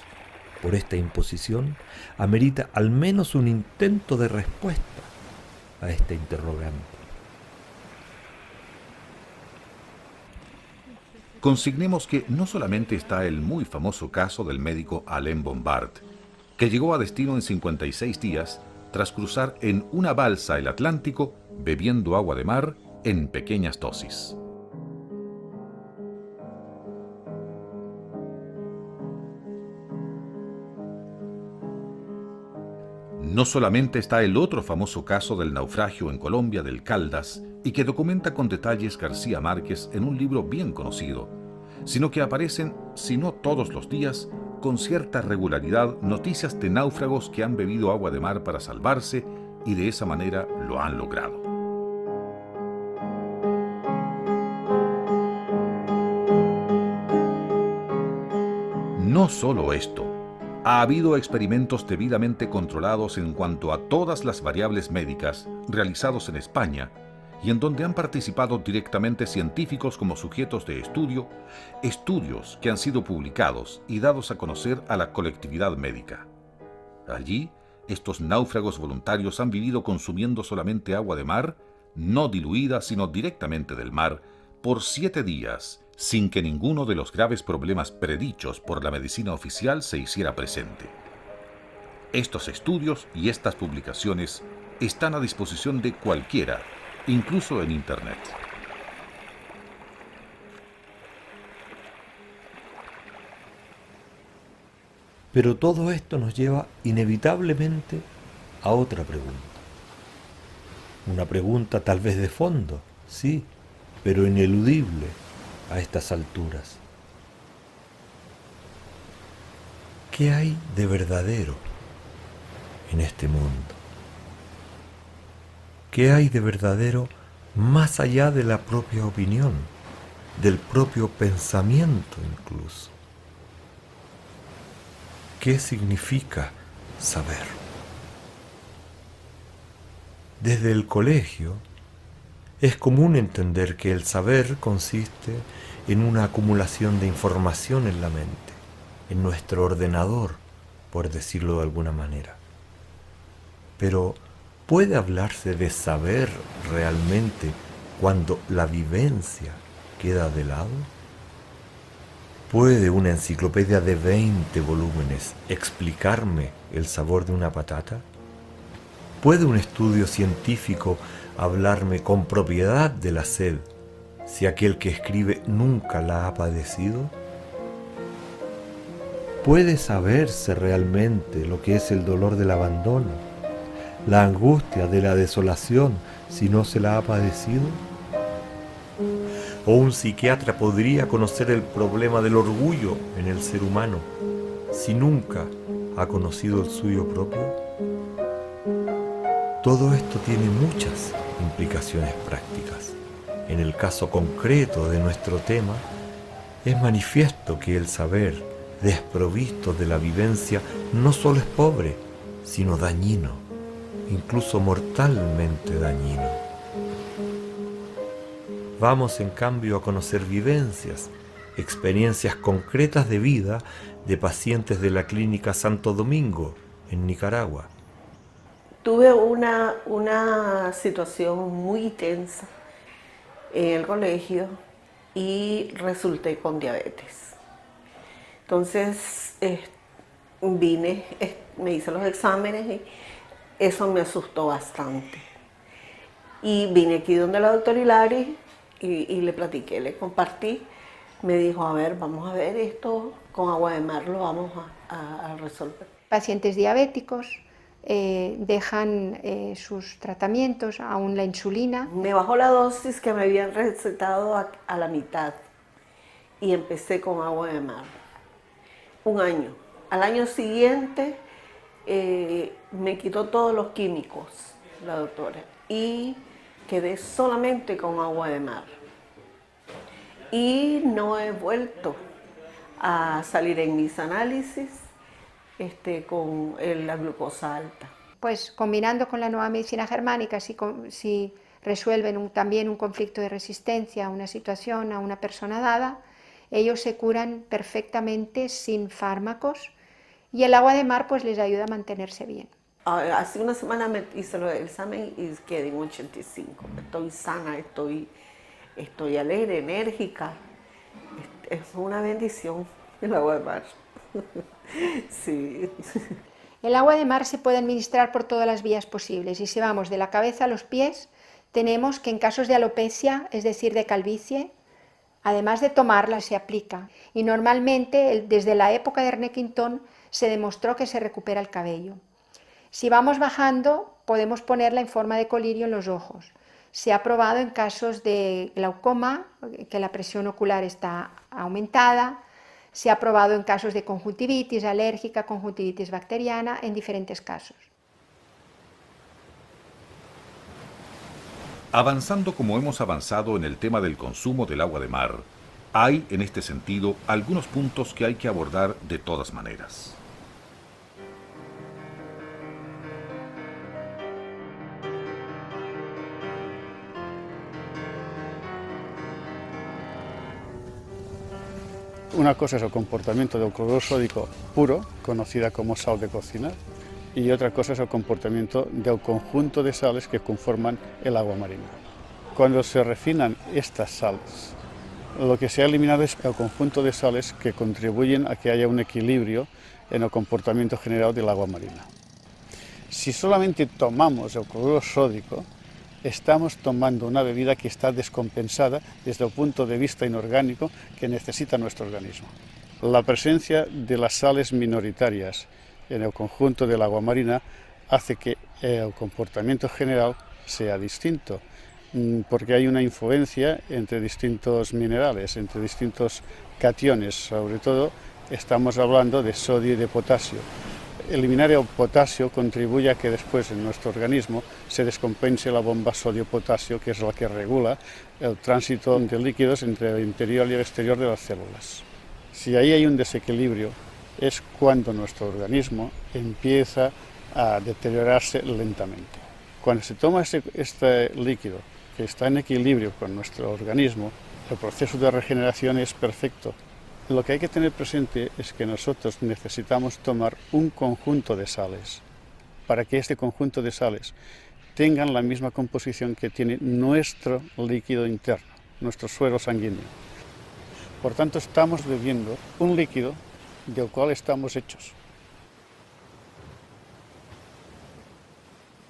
por esta imposición amerita al menos un intento de respuesta a esta interrogante. Consignemos que no solamente está el muy famoso caso del médico Alain Bombard, que llegó a destino en 56 días tras cruzar en una balsa el Atlántico bebiendo agua de mar en pequeñas dosis. No solamente está el otro famoso caso del naufragio en Colombia del Caldas, y que documenta con detalles García Márquez en un libro bien conocido, sino que aparecen, si no todos los días, con cierta regularidad noticias de náufragos que han bebido agua de mar para salvarse y de esa manera lo han logrado. No solo esto, ha habido experimentos debidamente controlados en cuanto a todas las variables médicas realizados en España y en donde han participado directamente científicos como sujetos de estudio, estudios que han sido publicados y dados a conocer a la colectividad médica. Allí, estos náufragos voluntarios han vivido consumiendo solamente agua de mar, no diluida sino directamente del mar, por 7 días, sin que ninguno de los graves problemas predichos por la medicina oficial se hiciera presente. Estos estudios y estas publicaciones están a disposición de cualquiera, incluso en Internet. Pero todo esto nos lleva inevitablemente a otra pregunta. Una pregunta tal vez de fondo, sí, pero ineludible a estas alturas. ¿Qué hay de verdadero en este mundo? ¿Qué hay de verdadero más allá de la propia opinión, del propio pensamiento incluso? ¿Qué significa saber? Desde el colegio es común entender que el saber consiste en una acumulación de información en la mente, en nuestro ordenador, por decirlo de alguna manera. Pero ¿puede hablarse de saber realmente cuando la vivencia queda de lado? ¿Puede una enciclopedia de 20 volúmenes explicarme el sabor de una patata? ¿Puede un estudio científico hablarme con propiedad de la sed si aquel que escribe nunca la ha padecido? ¿Puede saberse realmente lo que es el dolor del abandono, la angustia de la desolación si no se la ha padecido? ¿O un psiquiatra podría conocer el problema del orgullo en el ser humano si nunca ha conocido el suyo propio? Todo esto tiene muchas implicaciones prácticas. En el caso concreto de nuestro tema, es manifiesto que el saber desprovisto de la vivencia no solo es pobre, sino dañino, incluso mortalmente dañino. Vamos en cambio a conocer vivencias, experiencias concretas de vida de pacientes de la Clínica Santo Domingo, en Nicaragua. Tuve una situación muy tensa en el colegio y resulté con diabetes. Entonces vine, me hice los exámenes y eso me asustó bastante. Y vine aquí donde la doctora Hilari y le platiqué, le compartí. Me dijo, a ver, vamos a ver esto con agua de mar, lo vamos a resolver. Pacientes diabéticos dejan sus tratamientos, aún la insulina. Me bajó la dosis que me habían recetado a la mitad y empecé con agua de mar. Un año. Al año siguiente me quitó todos los químicos, la doctora, y quedé solamente con agua de mar. Y no he vuelto a salir en mis análisis con la glucosa alta. Pues combinando con la nueva medicina germánica, si resuelven también un conflicto de resistencia a una situación, a una persona dada, ellos se curan perfectamente sin fármacos y el agua de mar pues les ayuda a mantenerse bien. Hace una semana me hice el examen y quedé en 85. Estoy sana, estoy alegre, enérgica. Es una bendición el agua de mar. Sí. El agua de mar se puede administrar por todas las vías posibles y si vamos de la cabeza a los pies, tenemos que en casos de alopecia, es decir, de calvicie, además de tomarla, se aplica. Y normalmente, desde la época de Ernequintón, se demostró que se recupera el cabello. Si vamos bajando, podemos ponerla en forma de colirio en los ojos. Se ha probado en casos de glaucoma, que la presión ocular está aumentada. Se ha probado en casos de conjuntivitis alérgica, conjuntivitis bacteriana, en diferentes casos. Avanzando como hemos avanzado en el tema del consumo del agua de mar, hay en este sentido algunos puntos que hay que abordar de todas maneras. Una cosa es el comportamiento del cloruro sódico puro, conocida como sal de cocinar, y otra cosa es el comportamiento del conjunto de sales que conforman el agua marina. Cuando se refinan estas sales, lo que se ha eliminado es el conjunto de sales que contribuyen a que haya un equilibrio en el comportamiento general del agua marina. Si solamente tomamos el cloruro sódico, estamos tomando una bebida que está descompensada desde el punto de vista inorgánico que necesita nuestro organismo. La presencia de las sales minoritarias en el conjunto del agua marina hace que el comportamiento general sea distinto, porque hay una influencia entre distintos minerales, entre distintos cationes, sobre todo estamos hablando de sodio y de potasio. Eliminar el potasio contribuye a que después en nuestro organismo se descompense la bomba sodio-potasio, que es la que regula el tránsito de líquidos entre el interior y el exterior de las células. Si ahí hay un desequilibrio, es cuando nuestro organismo empieza a deteriorarse lentamente. Cuando se toma este líquido que está en equilibrio con nuestro organismo, el proceso de regeneración es perfecto. Lo que hay que tener presente es que nosotros necesitamos tomar un conjunto de sales para que este conjunto de sales tengan la misma composición que tiene nuestro líquido interno, nuestro suero sanguíneo. Por tanto, estamos bebiendo un líquido del cual estamos hechos.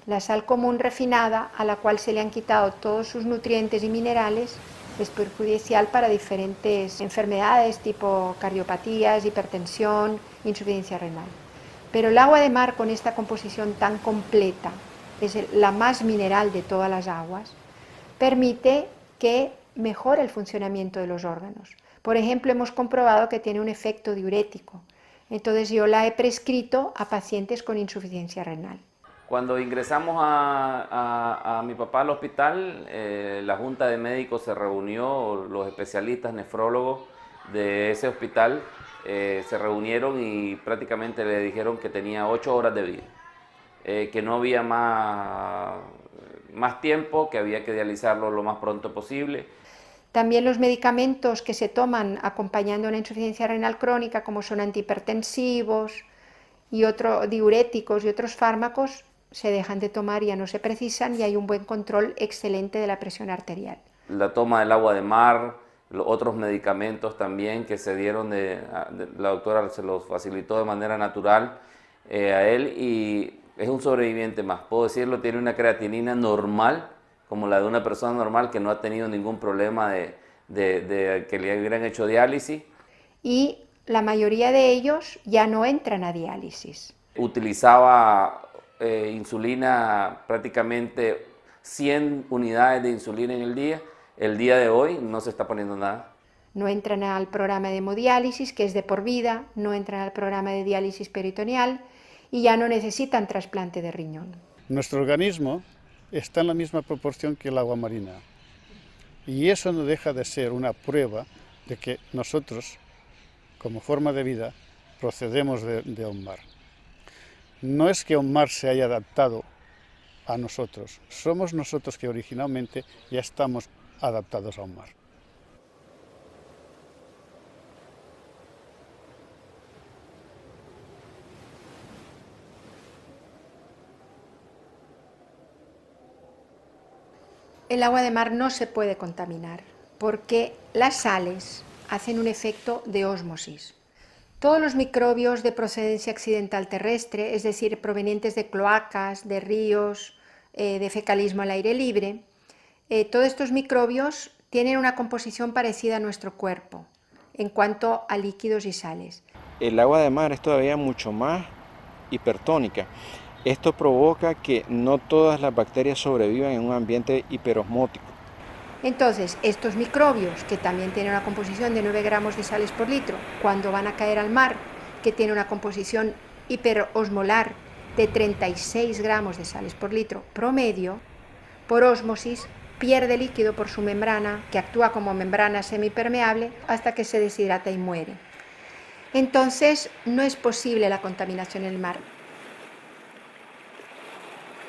La sal común refinada, a la cual se le han quitado todos sus nutrientes y minerales, es perjudicial para diferentes enfermedades tipo cardiopatías, hipertensión, insuficiencia renal. Pero el agua de mar, con esta composición tan completa, es la más mineral de todas las aguas, permite que mejore el funcionamiento de los órganos. Por ejemplo, hemos comprobado que tiene un efecto diurético. Entonces yo la he prescrito a pacientes con insuficiencia renal. Cuando ingresamos a mi papá al hospital, la junta de médicos se reunió, los especialistas nefrólogos de ese hospital se reunieron y prácticamente le dijeron que tenía 8 horas de vida, que no había más tiempo, que había que dializarlo lo más pronto posible. También los medicamentos que se toman acompañando una insuficiencia renal crónica, como son antihipertensivos y diuréticos y otros fármacos, se dejan de tomar, ya no se precisan y hay un buen control excelente de la presión arterial. La toma del agua de mar, otros medicamentos también que se dieron, la doctora se los facilitó de manera natural a él y es un sobreviviente más, puedo decirlo, tiene una creatinina normal, como la de una persona normal que no ha tenido ningún problema de que le hubieran hecho diálisis. Y la mayoría de ellos ya no entran a diálisis. Utilizaba insulina, prácticamente 100 unidades de insulina en el día. El día de hoy no se está poniendo nada. No entran al programa de hemodiálisis, que es de por vida, no entran al programa de diálisis peritoneal y ya no necesitan trasplante de riñón. Nuestro organismo está en la misma proporción que el agua marina y eso no deja de ser una prueba de que nosotros, como forma de vida, procedemos de un mar. No es que un mar se haya adaptado a nosotros, somos nosotros que originalmente ya estamos adaptados a un mar. El agua de mar no se puede contaminar porque las sales hacen un efecto de ósmosis. Todos los microbios de procedencia accidental terrestre, es decir, provenientes de cloacas, de ríos, de fecalismo al aire libre, todos estos microbios tienen una composición parecida a nuestro cuerpo en cuanto a líquidos y sales. El agua de mar es todavía mucho más hipertónica. Esto provoca que no todas las bacterias sobrevivan en un ambiente hiperosmótico. Entonces, estos microbios, que también tienen una composición de 9 gramos de sales por litro, cuando van a caer al mar, que tiene una composición hiperosmolar de 36 gramos de sales por litro promedio, por ósmosis pierde líquido por su membrana, que actúa como membrana semipermeable, hasta que se deshidrata y muere. Entonces, no es posible la contaminación en el mar.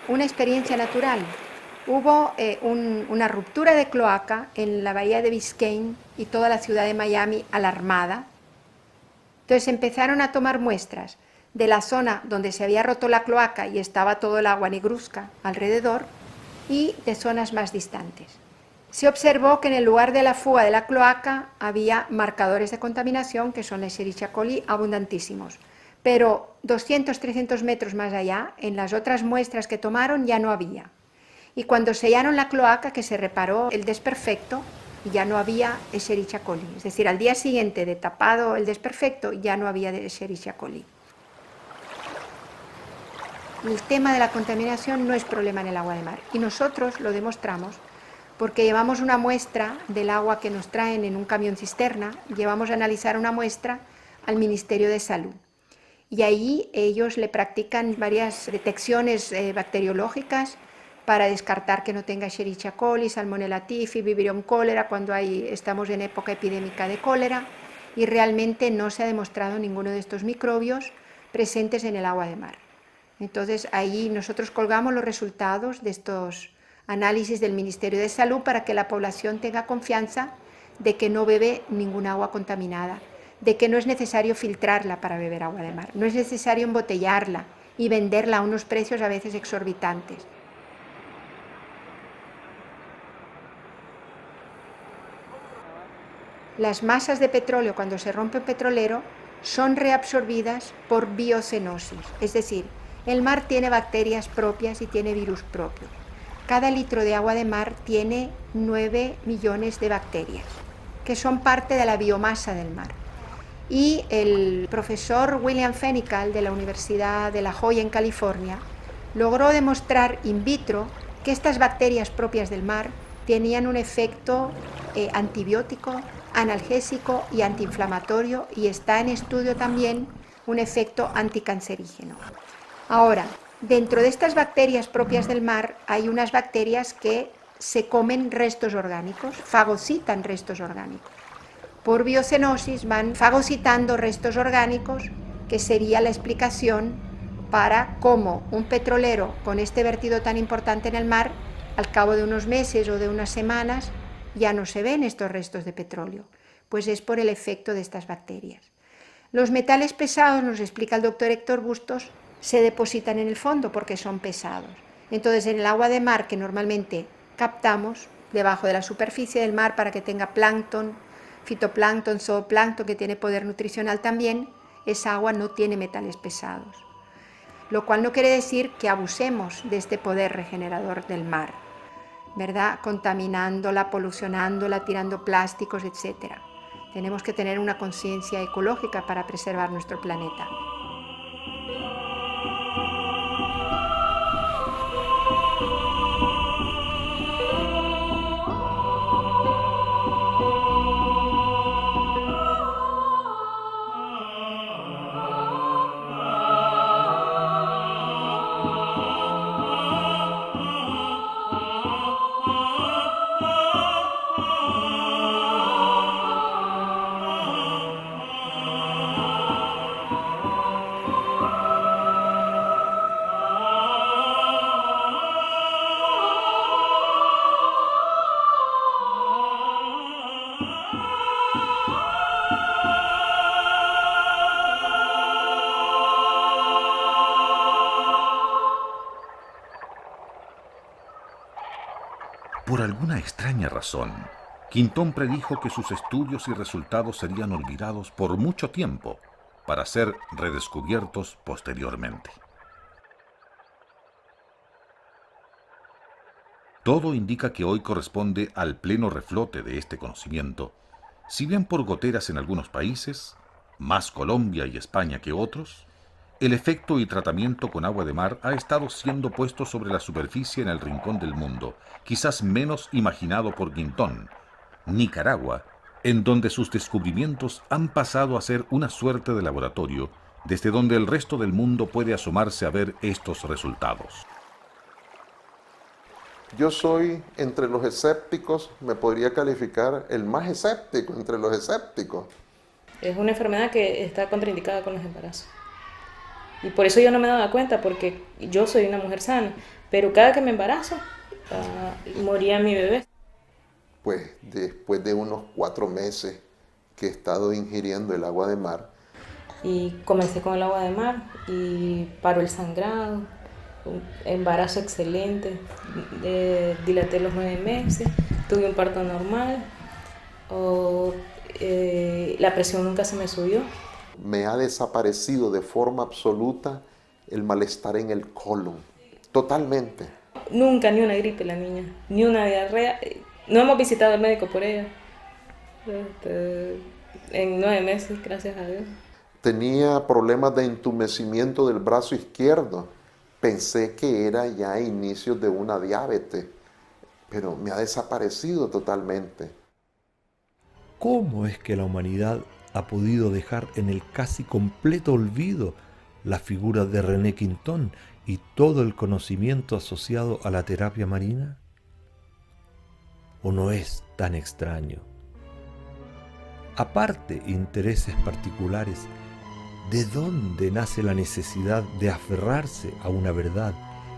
Una experiencia natural. Hubo una ruptura de cloaca en la bahía de Biscayne y toda la ciudad de Miami alarmada. Entonces empezaron a tomar muestras de la zona donde se había roto la cloaca y estaba todo el agua negruzca alrededor y de zonas más distantes. Se observó que en el lugar de la fuga de la cloaca había marcadores de contaminación, que son la Escherichia coli, abundantísimos. Pero 200-300 metros más allá, en las otras muestras que tomaron, ya no había. Y cuando sellaron la cloaca, que se reparó el desperfecto, ya no había Escherichia coli. Es decir, al día siguiente de tapado el desperfecto, ya no había Escherichia coli. El tema de la contaminación no es problema en el agua de mar. Y nosotros lo demostramos porque llevamos una muestra del agua que nos traen en un camión cisterna, llevamos a analizar una muestra al Ministerio de Salud. Y ahí ellos le practican varias detecciones bacteriológicas para descartar que no tenga Escherichia coli, Salmonella typhi, Vibrio cólera, cuando estamos en época epidémica de cólera, y realmente no se ha demostrado ninguno de estos microbios presentes en el agua de mar. Entonces ahí nosotros colgamos los resultados de estos análisis del Ministerio de Salud para que la población tenga confianza de que no bebe ningún agua contaminada, de que no es necesario filtrarla para beber agua de mar, no es necesario embotellarla y venderla a unos precios a veces exorbitantes. Las masas de petróleo, cuando se rompe un petrolero, son reabsorbidas por biocenosis, es decir, el mar tiene bacterias propias y tiene virus propios. Cada litro de agua de mar tiene 9 millones de bacterias, que son parte de la biomasa del mar. Y el profesor William Fenical de la Universidad de La Joya en California logró demostrar in vitro que estas bacterias propias del mar tenían un efecto antibiótico, analgésico y antiinflamatorio, y está en estudio también un efecto anticancerígeno. Ahora, Dentro de estas bacterias propias del mar hay unas bacterias que se comen restos orgánicos, fagocitan restos orgánicos. Por biocenosis van fagocitando restos orgánicos, que sería la explicación para cómo un petrolero con este vertido tan importante en el mar, al cabo de unos meses o de unas semanas, ya no se ven estos restos de petróleo. Pues es por el efecto de estas bacterias. Los metales pesados, nos explica el doctor Héctor Bustos, se depositan en el fondo porque son pesados. Entonces, en el agua de mar que normalmente captamos debajo de la superficie del mar para que tenga plancton, fitoplancton, zooplancton, que tiene poder nutricional también, esa agua no tiene metales pesados. Lo cual no quiere decir que abusemos de este poder regenerador del mar, ¿verdad? Contaminándola, polucionándola, tirando plásticos, etc. Tenemos que tener una conciencia ecológica para preservar nuestro planeta. Por alguna extraña razón, Quintón predijo que sus estudios y resultados serían olvidados por mucho tiempo para ser redescubiertos posteriormente. Todo indica que hoy corresponde al pleno reflote de este conocimiento, si bien por goteras en algunos países, más Colombia y España que otros, el efecto y tratamiento con agua de mar ha estado siendo puesto sobre la superficie en el rincón del mundo, quizás menos imaginado por Quintón, Nicaragua, en donde sus descubrimientos han pasado a ser una suerte de laboratorio, desde donde el resto del mundo puede asomarse a ver estos resultados. Yo soy, entre los escépticos, me podría calificar el más escéptico entre los escépticos. Es una enfermedad que está contraindicada con los embarazos. Y por eso yo no me daba cuenta, porque yo soy una mujer sana, pero cada que me embarazo, moría mi bebé. Pues después de unos 4 meses que he estado ingiriendo el agua de mar. Y comencé con el agua de mar y paró el sangrado, un embarazo excelente, dilaté los 9 meses, tuve un parto normal, la presión nunca se me subió. Me ha desaparecido de forma absoluta el malestar en el colon, totalmente. Nunca ni una gripe la niña, ni una diarrea. No hemos visitado al médico por ella. En 9 meses, gracias a Dios. Tenía problemas de entumecimiento del brazo izquierdo. Pensé que era ya inicios de una diabetes, pero me ha desaparecido totalmente. ¿Cómo es que la humanidad ha podido dejar en el casi completo olvido la figura de René Quintón y todo el conocimiento asociado a la terapia marina? ¿O no es tan extraño? Aparte intereses particulares, ¿de dónde nace la necesidad de aferrarse a una verdad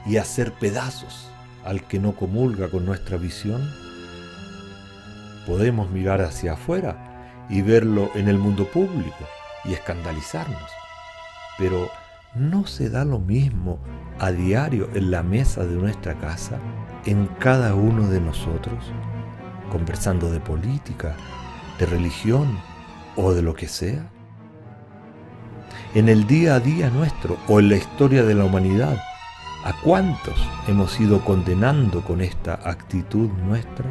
y hacer pedazos al que no comulga con nuestra visión? Podemos mirar hacia afuera y verlo en el mundo público y escandalizarnos, pero ¿no se da lo mismo a diario en la mesa de nuestra casa, en cada uno de nosotros, conversando de política, de religión o de lo que sea? En el día a día nuestro o en la historia de la humanidad, ¿a cuántos hemos ido condenando con esta actitud nuestra?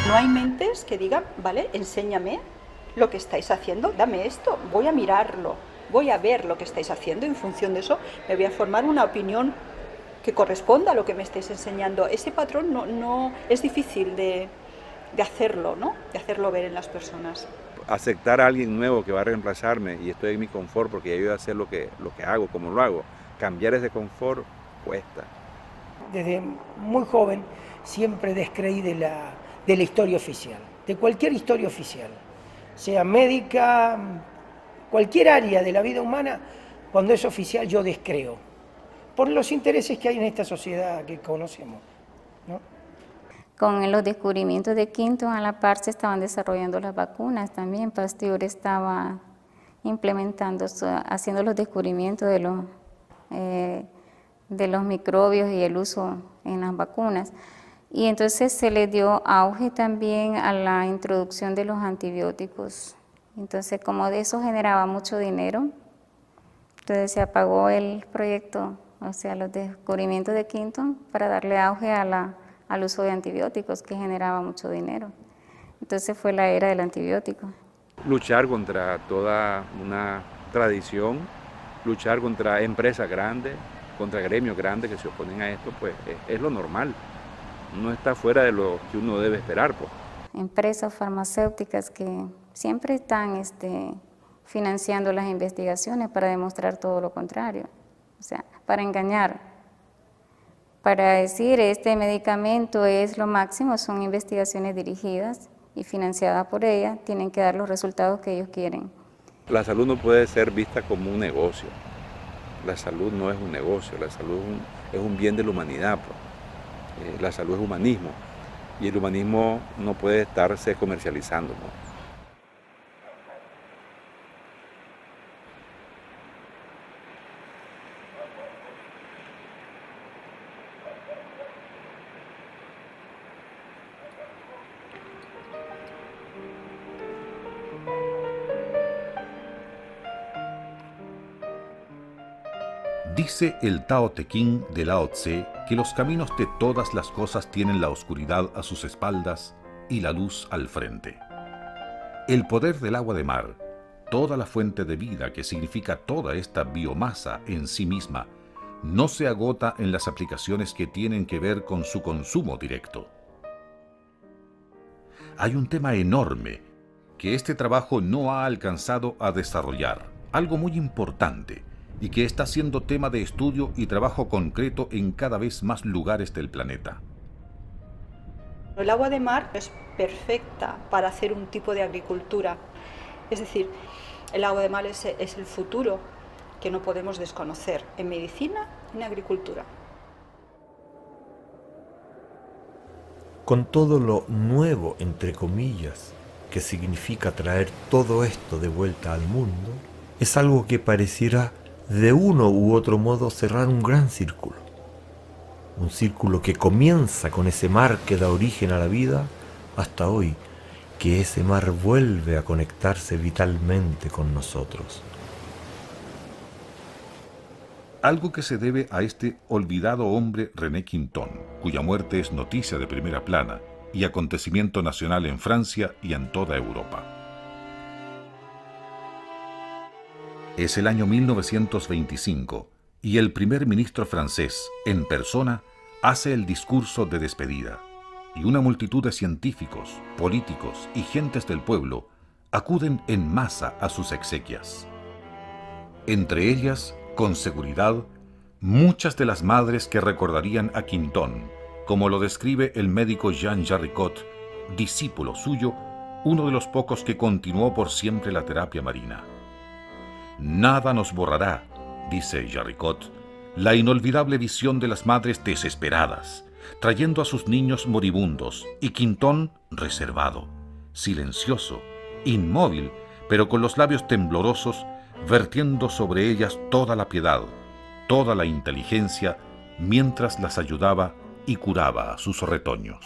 No hay mentes que digan, vale, enséñame lo que estáis haciendo, dame esto, voy a mirarlo, voy a ver lo que estáis haciendo, en función de eso me voy a formar una opinión que corresponda a lo que me estáis enseñando. Ese patrón no es difícil de hacerlo, ¿no? De hacerlo ver en las personas. Aceptar a alguien nuevo que va a reemplazarme y estoy en mi confort porque ya yo voy a hacer lo que hago, como lo hago. Cambiar ese confort cuesta. Desde muy joven siempre descreí de la historia oficial, de cualquier historia oficial, sea médica, cualquier área de la vida humana, cuando es oficial yo descreo, por los intereses que hay en esta sociedad que conocemos, ¿no? Con los descubrimientos de Quinton, a la par se estaban desarrollando las vacunas también. Pasteur estaba implementando, haciendo los descubrimientos de los microbios y el uso en las vacunas. Y entonces se le dio auge también a la introducción de los antibióticos. Entonces, como de eso generaba mucho dinero, entonces se apagó el proyecto, o sea, los descubrimientos de Quinton, para darle auge al uso de antibióticos, que generaba mucho dinero. Entonces fue la era del antibiótico. Luchar contra toda una tradición, luchar contra empresas grandes, contra gremios grandes que se oponen a esto, pues es lo normal. No está fuera de lo que uno debe esperar, pues. Empresas farmacéuticas que siempre están financiando las investigaciones para demostrar todo lo contrario, o sea, para engañar. Para decir este medicamento es lo máximo, son investigaciones dirigidas y financiadas por ella, tienen que dar los resultados que ellos quieren. La salud no puede ser vista como un negocio. La salud no es un negocio, la salud es un bien de la humanidad, pues. La salud es humanismo y el humanismo no puede estarse comercializando, ¿no? Dice el Tao Te Ching de Lao Tse que los caminos de todas las cosas tienen la oscuridad a sus espaldas y la luz al frente. El poder del agua de mar, toda la fuente de vida que significa toda esta biomasa en sí misma, no se agota en las aplicaciones que tienen que ver con su consumo directo. Hay un tema enorme que este trabajo no ha alcanzado a desarrollar, algo muy importante, y que está siendo tema de estudio y trabajo concreto en cada vez más lugares del planeta. El agua de mar es perfecta para hacer un tipo de agricultura. Es decir, el agua de mar es el futuro que no podemos desconocer en medicina y en agricultura. Con todo lo nuevo, entre comillas, que significa traer todo esto de vuelta al mundo, es algo que pareciera de uno u otro modo cerrar un gran círculo. Un círculo que comienza con ese mar que da origen a la vida hasta hoy, que ese mar vuelve a conectarse vitalmente con nosotros. Algo que se debe a este olvidado hombre René Quinton, cuya muerte es noticia de primera plana y acontecimiento nacional en Francia y en toda Europa. Es el año 1925 y el primer ministro francés, en persona, hace el discurso de despedida y una multitud de científicos, políticos y gentes del pueblo acuden en masa a sus exequias. Entre ellas, con seguridad, muchas de las madres que recordarían a Quinton, como lo describe el médico Jean Jaricot, discípulo suyo, uno de los pocos que continuó por siempre la terapia marina. Nada nos borrará, dice Jaricot, la inolvidable visión de las madres desesperadas, trayendo a sus niños moribundos, y Quinton reservado, silencioso, inmóvil, pero con los labios temblorosos, vertiendo sobre ellas toda la piedad, toda la inteligencia, mientras las ayudaba y curaba a sus retoños.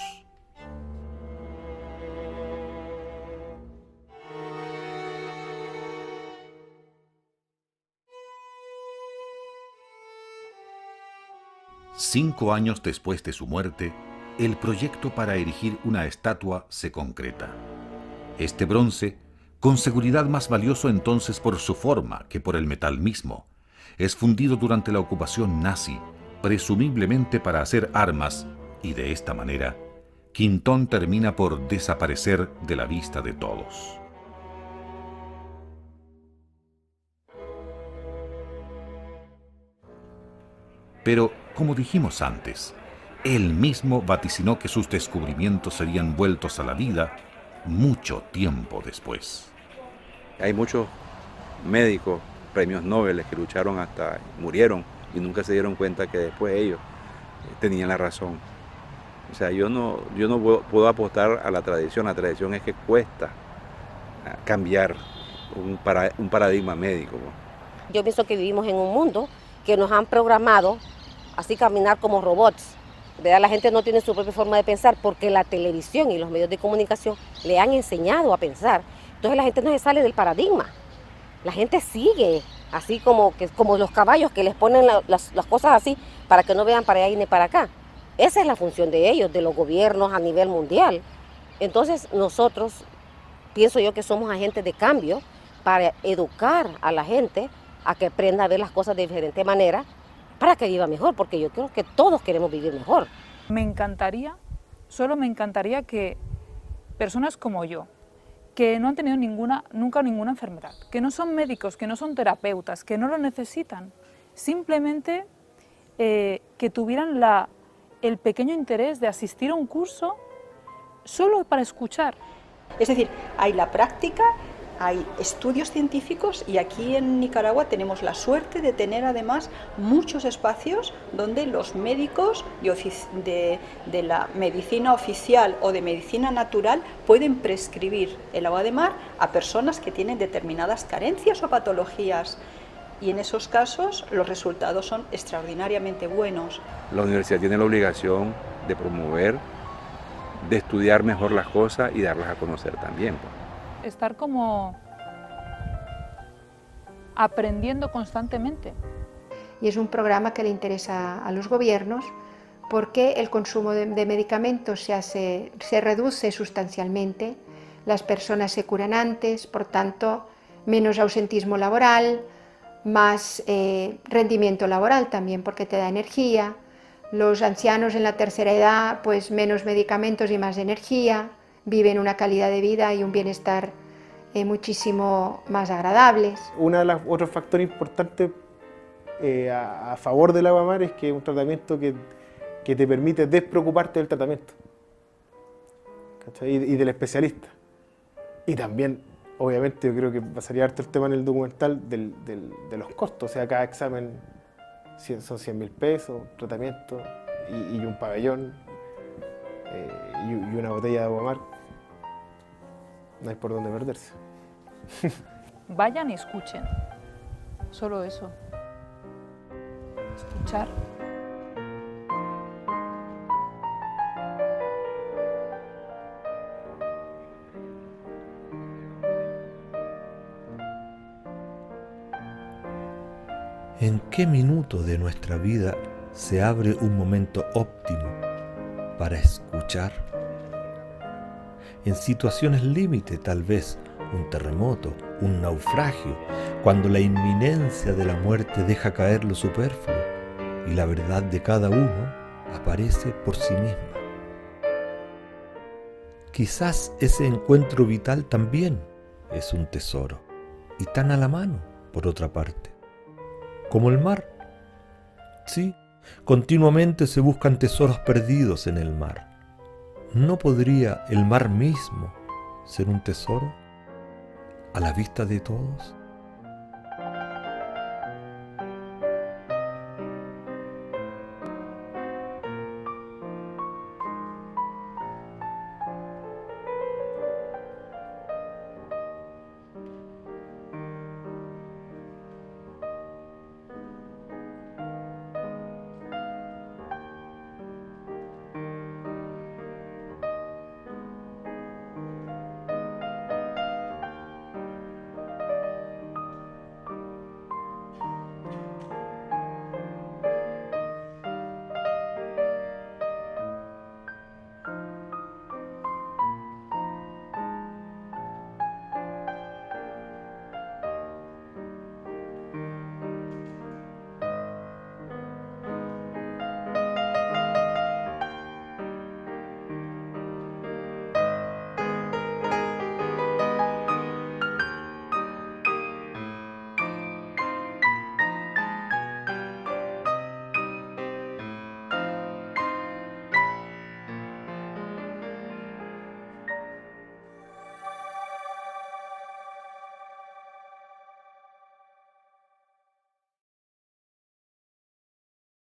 Cinco años después de su muerte, el proyecto para erigir una estatua se concreta. Este bronce, con seguridad más valioso entonces por su forma que por el metal mismo, es fundido durante la ocupación nazi, presumiblemente para hacer armas, y de esta manera, Quintón termina por desaparecer de la vista de todos. Pero, como dijimos antes, él mismo vaticinó que sus descubrimientos serían vueltos a la vida mucho tiempo después. Hay muchos médicos, premios Nobel, que lucharon hasta murieron y nunca se dieron cuenta que después ellos tenían la razón. O sea, yo no puedo apostar a la tradición. La tradición es que cuesta cambiar un paradigma médico. Yo pienso que vivimos en un mundo que nos han programado así caminar como robots. ¿Verdad? La gente no tiene su propia forma de pensar porque la televisión y los medios de comunicación le han enseñado a pensar. Entonces la gente no se sale del paradigma. La gente sigue así como los caballos que les ponen las cosas así para que no vean para allá ni para acá. Esa es la función de ellos, de los gobiernos a nivel mundial. Entonces nosotros, pienso yo que somos agentes de cambio para educar a la gente a que aprenda a ver las cosas de diferente manera para que viva mejor, porque yo creo que todos queremos vivir mejor. Me encantaría, solo me encantaría que personas como yo, que no han tenido nunca ninguna enfermedad, que no son médicos, que no son terapeutas, que no lo necesitan, simplemente que tuvieran el pequeño interés de asistir a un curso solo para escuchar. Es decir, hay la práctica, hay estudios científicos y aquí en Nicaragua tenemos la suerte de tener además muchos espacios donde los médicos de la medicina oficial o de medicina natural pueden prescribir el agua de mar a personas que tienen determinadas carencias o patologías. Y en esos casos los resultados son extraordinariamente buenos. La universidad tiene la obligación de promover, de estudiar mejor las cosas y darlas a conocer también. Estar como aprendiendo constantemente. Y es un programa que le interesa a los gobiernos porque el consumo de medicamentos se reduce sustancialmente, las personas se curan antes, por tanto, menos ausentismo laboral, más rendimiento laboral también porque te da energía, los ancianos en la tercera edad, pues menos medicamentos y más energía, viven una calidad de vida y un bienestar muchísimo más agradables. Uno de los otros factores importantes a favor del agua mar es que es un tratamiento que te permite despreocuparte del tratamiento, ¿cachai? Y del especialista. Y también, obviamente, yo creo que pasaría harto el tema en el documental de los costos. O sea, cada examen son 100.000 pesos, tratamiento y un pabellón y una botella de agua mar. No hay por dónde perderse. Vayan y escuchen. Solo eso. Escuchar. ¿En qué minuto de nuestra vida se abre un momento óptimo para escuchar? En situaciones límite, tal vez un terremoto, un naufragio, cuando la inminencia de la muerte deja caer lo superfluo y la verdad de cada uno aparece por sí misma. Quizás ese encuentro vital también es un tesoro y tan a la mano, por otra parte. Como el mar. Sí, continuamente se buscan tesoros perdidos en el mar. ¿No podría el mar mismo ser un tesoro a la vista de todos?